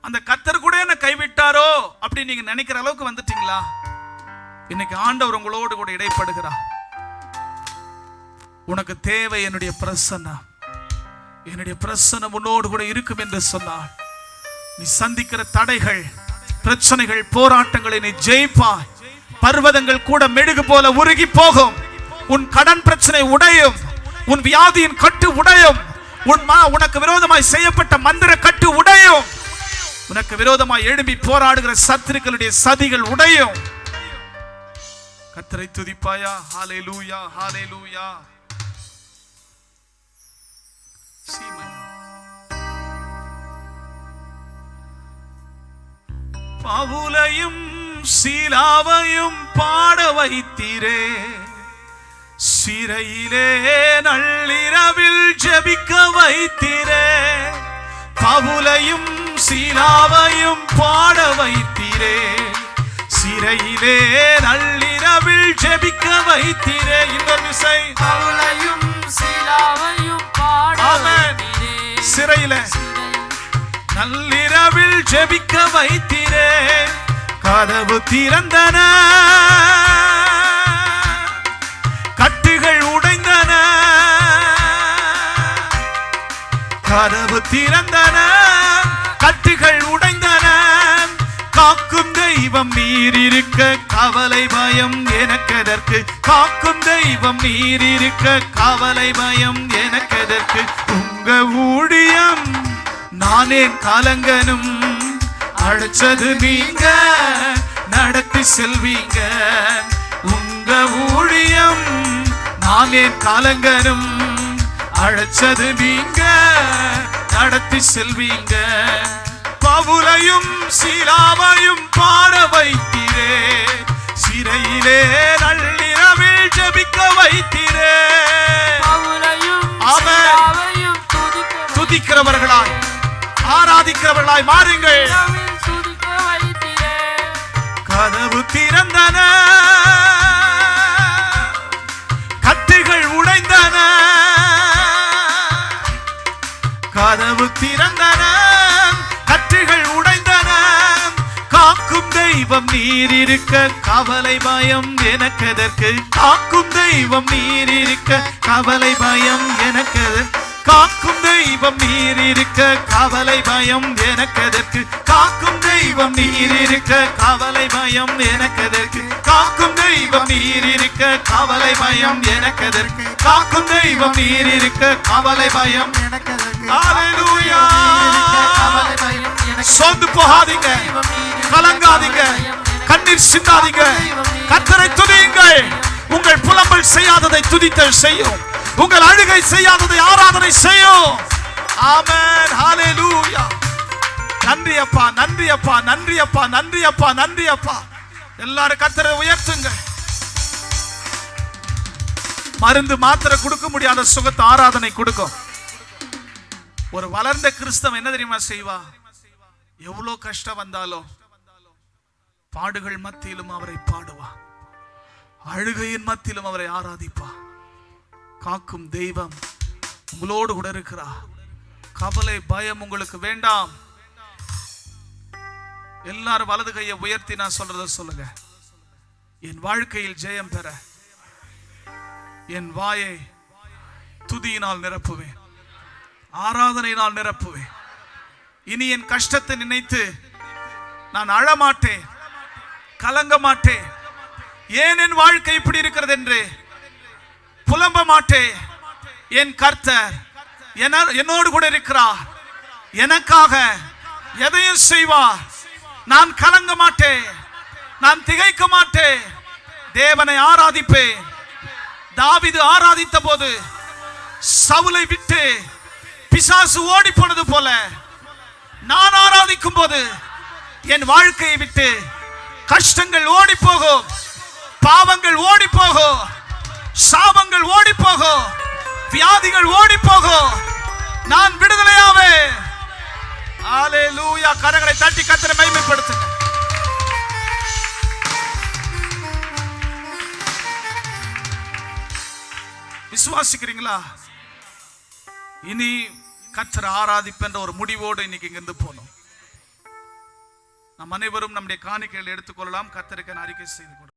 அந்த கர்த்தர் கூட என்ன கைவிட்டாரோ அப்படி நீங்க நினைக்கிற அளவுக்கு வந்துட்டீங்களா? இன்னைக்கு ஆண்டவர் உங்களோடு கூட இடைப்படுகிறார். உனக்கு தேவை என்னுடைய பிரசன்னம், என்னுடைய பிரசன்னம் உன்னோடு கூட இருக்கும் என்று சொன்னார். நீ சந்திக்கிற தடைகள், பிரச்சனைகள், போராட்டங்களை நீ ஜெயிப்பாய். பர்வதங்கள் கூட மெழுகு போல உருகி போகும். உன் கடன் பிரச்சனை உடையும், உன் வியாதியின் கட்டு உடையும், உனக்கு விரோதமாய் செய்யப்பட்ட மந்திர கட்டு உடையும், உனக்கு விரோதமாய் எழும்பி போராடுகிற சத்துருக்களுடைய சதிகள் உடையும். கர்த்தரை துதிப்பாயா? ஹalleluya, ஹalleluya. பவுலையும் சீலாவையும் பாட வைத்தீரே, சிறையிலே நள்ளிரவில் ஜெபிக்க வைத்தீரே. பவுலையும் சீலாவையும் பாட வைத்தீரே, சிறையிலே நள்ளிரவில் ஜெபிக்க வைத்தீரே. இன்னொரு விசை, பவுலையும் சீலாவையும் பாட வைத்தீரே, சிறையிலே நள்ளிரவில் ஜெபிக்க வைத்தீரே. கதவு திறந்தன, கட்டுகள் உடைந்தன, கதவு திறந்தன, கட்டுகள் உடைந்தன. காக்கும் தெய்வம் தெய்வம் நீர் இருக்க கவலை பயம் எனக்கெதற்கு காக்கும் தெய்வம் நீர் இருக்க கவலை பயம் எனக்கெதற்கு உங்க ஊழியம் நானே கலங்கனும் அழைச்சது நீங்க நடத்தி செல்வீங்க உங்க ஊழியம் நானே கலங்கனும் அழைச்சது நீங்க நடத்தி செல்வீங்க பவுலையும் சீலாவையும் பாட வைத்தீரே சிறையிலே நள்ளிரவில் ஜெபிக்க வைத்தீரே துதிக்கிறவர்களாய் ஆராதிக்கிறவர்களாய் மாறுங்கள் கதவு திறந்தன கட்டுகள் உடைந்தன கதவு திறந்தன கட்டுகள் உடைந்தன காக்கும் தெய்வம் நீர் இருக்க கவலை பயம் எனக்கெதற்கு காக்கும் தெய்வம் நீர் இருக்க கவலை பயம் எனக்கு காக்கும் தெய்வம் நீர் இருக்க கவலை பயம் எனக்கெதற்கு காக்கும் தெய்வம் நீர் இருக்க கவலை பயம் எனக்கெதற்கு காக்கும் தெய்வம் நீர் இருக்க கவலை பயம் எனக்கெதற்கு காக்கும் தெய்வம் நீர் இருக்க கவலை பயம் எனக்கெதற்கு ஹalleluya சோர்ந்து போகாதீங்க கலங்காதீங்க கண்ணீர் சிந்தாதீங்க கர்த்தரை துதியுங்கள் உங்கள் புலம்பல் செய்யாததை துதித்தல் செய்யும் உங்கள் அழுகை செய்யாததை ஆராதனை செய்யும் ஆமென் ஹalleluya நன்றி அப்பா நன்றி அப்பா நன்றி அப்பா நன்றி அப்பா நன்றி அப்பா எல்லாரும் கர்த்தரை உயர்த்துங்க மருந்து மாத்திரை கொடுக்க முடியாத சுகத்தை ஆராதனை கொடுக்கும் ஒரு வளர்ந்த கிறிஸ்தவன் என்ன தெரியுமா செய்வா எவ்வளவு கஷ்டம் வந்தாலும் பாடுகள் மத்தியிலும் அவரை பாடுவா அழுகையின் மத்தியிலும் அவரை ஆராதிப்பா காக்கும் தெய்வம் உங்களோடு கூட இருக்கிறார் கவலை பயம் உங்களுக்கு வேண்டாம் எல்லாரும் வலது கையை உயர்த்தி நான் சொல்றத சொல்லுங்க என் வாழ்க்கையில் ஜெயம் பெற என் வாயை துதியினால் நிரப்புவேன் ஆராதனையினால் நிரப்புவேன் இனி என் கஷ்டத்தை நினைத்து நான் அழமாட்டேன் கலங்க மாட்டேன் ஏன் என் வாழ்க்கை இப்படி இருக்கிறது என்று புலம்ப மாட்டேன் என் கர்த்தர் என்னோடு கூட இருக்கிறார் எனக்காக எதையும் செய்வார் நான் கலங்க மாட்டேன் நான் திகைக்க மாட்டேன் தேவனை ஆராதிப்பேன் தாவீது ஆராதித்த போது சவுலை விட்டு பிசாசு ஓடி போனது போல நான் ஆராதிக்கும் போது என் வாழ்க்கையை விட்டு கஷ்டங்கள் ஓடி போகும் பாவங்கள் ஓடி போகும் சாபங்கள் ஓடி போகும் வியாதிகள் ஓடி போகும் நான் விடுதலையாவே ஹalleluya கரங்களை தட்டி கர்த்தரை மகிமைப்படுத்துங்க விசுவாசிக்கிறீங்களா இனி கர்த்தரை ஆராதிப்பென்ற ஒரு முடிவோடு இன்னைக்கு இங்கிருந்து போனோம் நம் அனைவரும் நம்முடைய காணிக்கைகளை எடுத்துக்கொள்ளலாம் கர்த்தருக்கு அறிக்கை செய்து